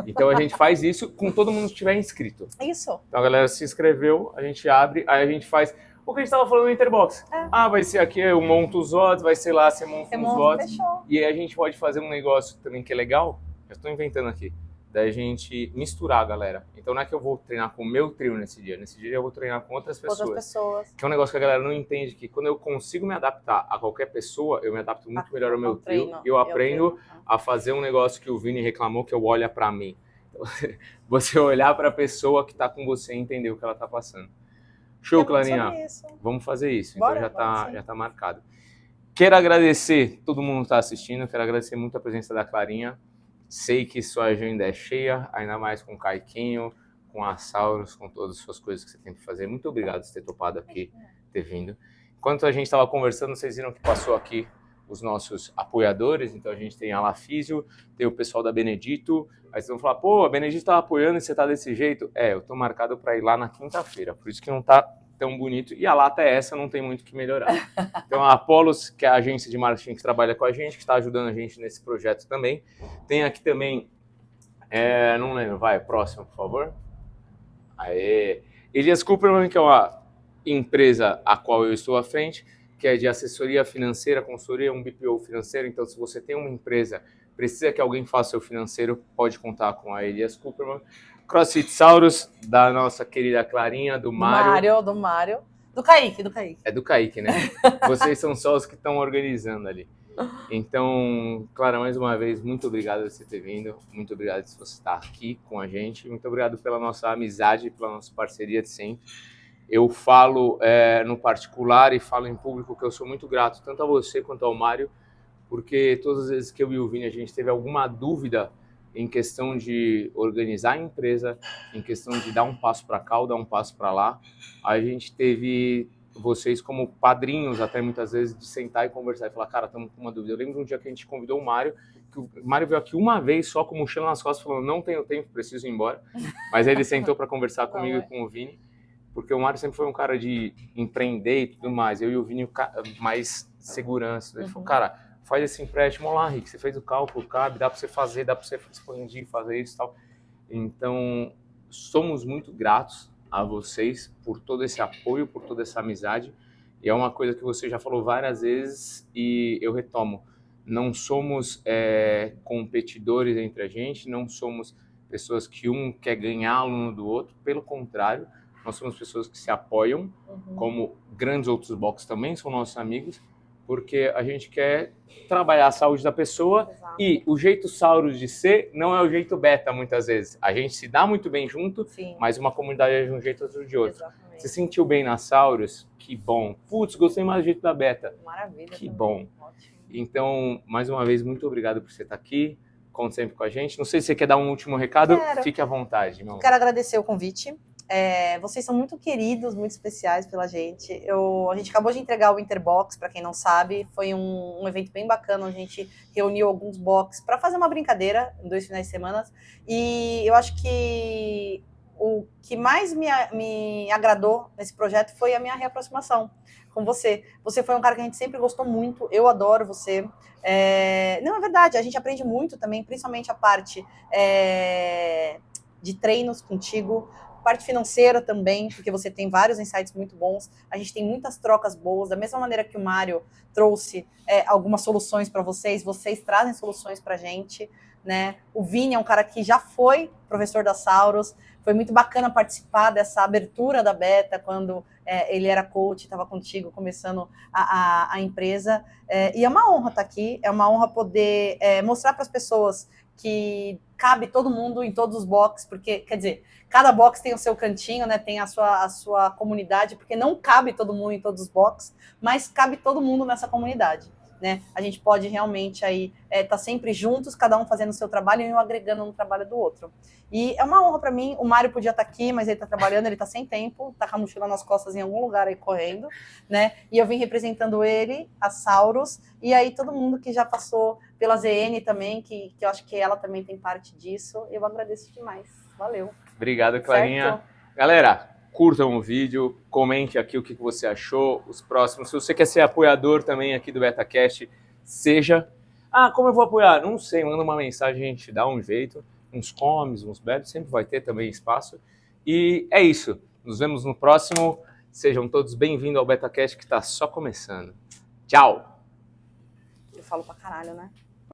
Então a gente faz isso com todo mundo que estiver inscrito. Isso. Então a galera se inscreveu, a gente abre, aí a gente faz o que a gente estava falando no Interbox. Vai ser aqui, eu monto os odds, vai ser lá, você monta os odds. Fechou. E aí a gente pode fazer um negócio também que é legal, eu estou inventando aqui, da gente misturar a galera. Então não é que eu vou treinar com o meu trio nesse dia eu vou treinar com outras pessoas. Que é um negócio que a galera não entende, que quando eu consigo me adaptar a qualquer pessoa, eu me adapto muito melhor ao meu trio. E eu aprendo a fazer um negócio que o Vini reclamou, que eu olho para mim. Então, você olhar para a pessoa que está com você e entender o que ela está passando. Show, Clarinha. Vamos fazer isso. Bora, então já tá marcado. Quero agradecer todo mundo que está assistindo, quero agradecer muito a presença da Clarinha. Sei que sua agenda é cheia, ainda mais com o Caiquinho, com a Sauros, com todas as suas coisas que você tem que fazer. Muito obrigado por ter topado aqui, ter vindo. Enquanto a gente estava conversando, vocês viram que passou aqui os nossos apoiadores. Então a gente tem a Lafísio, tem o pessoal da Benedito. Aí vocês vão falar, pô, a Benedito tá apoiando e você tá desse jeito. Eu tô marcado para ir lá na quinta-feira, por isso que não tá tão bonito. E a lata é essa, não tem muito o que melhorar. Então a Apolos, que é a agência de marketing que trabalha com a gente, que está ajudando a gente nesse projeto também. Tem aqui também, não lembro, próximo, por favor. Elias Cooperman, que é uma empresa a qual eu estou à frente, que é de assessoria financeira, consultoria, um BPO financeiro. Então, se você tem uma empresa, precisa que alguém faça o seu financeiro, pode contar com a Elias Cooperman. CrossFit Sauros, da nossa querida Clarinha, do Mário. Do Mário. Do Kaique. É do Kaique, né? Vocês são só os que estão organizando ali. Então, Clara, mais uma vez, muito obrigado por você ter vindo. Muito obrigado por você estar aqui com a gente. Muito obrigado pela nossa amizade, pela nossa parceria de sempre. Eu falo no particular e falo em público que eu sou muito grato tanto a você quanto ao Mário, porque todas as vezes que eu e o Vini a gente teve alguma dúvida em questão de organizar a empresa, em questão de dar um passo para cá ou dar um passo para lá, a gente teve vocês como padrinhos até muitas vezes de sentar e conversar e falar, cara, estamos com uma dúvida. Eu lembro de um dia que a gente convidou o Mário, que o Mário veio aqui uma vez só com mochila nas costas falando, não tenho tempo, preciso ir embora, mas aí ele sentou para conversar comigo e com o Vini, porque o Mário sempre foi um cara de empreender e tudo mais, eu e o Vini mais segurança. Ele falou, cara, faz esse empréstimo lá, Rick, você fez o cálculo, cabe, dá para você fazer, dá para você expandir, fazer isso e tal. Então, somos muito gratos a vocês por todo esse apoio, por toda essa amizade. E é uma coisa que você já falou várias vezes e eu retomo. Não somos competidores entre a gente, não somos pessoas que um quer ganhar um do outro, pelo contrário, nós somos pessoas que se apoiam, como grandes outros boxes também são nossos amigos, porque a gente quer trabalhar a saúde da pessoa. Exato. E o jeito Saurus de ser não é o jeito beta, muitas vezes. A gente se dá muito bem junto, Sim. mas uma comunidade é de um jeito, outro de outro. Exatamente. Se sentiu bem na Saurus? Que bom. Putz, gostei mais do jeito da beta. Maravilha. Que também. bom. Ótimo. Então, mais uma vez, muito obrigado por você estar aqui. Conte sempre com a gente. Não sei se você quer dar um último recado. Quero. Fique à vontade, meu amor. Quero agradecer o convite. Vocês são muito queridos, muito especiais pela gente. A gente acabou de entregar o Interbox, para quem não sabe. Foi um evento bem bacana, onde a gente reuniu alguns box para fazer uma brincadeira em 2 finais de semana. E eu acho que o que mais me agradou nesse projeto foi a minha reaproximação com você. Você foi um cara que a gente sempre gostou muito, eu adoro você. Não, é verdade, a gente aprende muito também, principalmente a parte de treinos contigo, parte financeira também, porque você tem vários insights muito bons, a gente tem muitas trocas boas, da mesma maneira que o Mário trouxe algumas soluções para vocês trazem soluções para a gente, né? O Vini é um cara que já foi professor da Saurus, foi muito bacana participar dessa abertura da Beta, quando ele era coach, estava contigo, começando a empresa, e é uma honra estar aqui, é uma honra poder mostrar para as pessoas que cabe todo mundo em todos os boxes, porque, quer dizer, cada box tem o seu cantinho, né? Tem a sua comunidade, porque não cabe todo mundo em todos os boxes, mas cabe todo mundo nessa comunidade, né? A gente pode realmente aí tá sempre juntos, cada um fazendo o seu trabalho e um agregando no trabalho do outro. E é uma honra para mim. O Mário podia estar aqui, mas ele tá trabalhando, ele tá sem tempo, tá com a mochila nas costas em algum lugar aí correndo, né? E eu vim representando ele, a Saurus, e aí todo mundo que já passou pela ZN também, que eu acho que ela também tem parte disso. Eu agradeço demais. Valeu. Obrigado, Clarinha. Certo? Galera, curtam o vídeo, comente aqui o que você achou, os próximos. Se você quer ser apoiador também aqui do BetaCast, seja. Ah, como eu vou apoiar? Não sei, manda uma mensagem, a gente dá um jeito. Uns comes, uns bebes, sempre vai ter também espaço. E é isso. Nos vemos no próximo. Sejam todos bem-vindos ao BetaCast, que está só começando. Tchau! Eu falo pra caralho, né?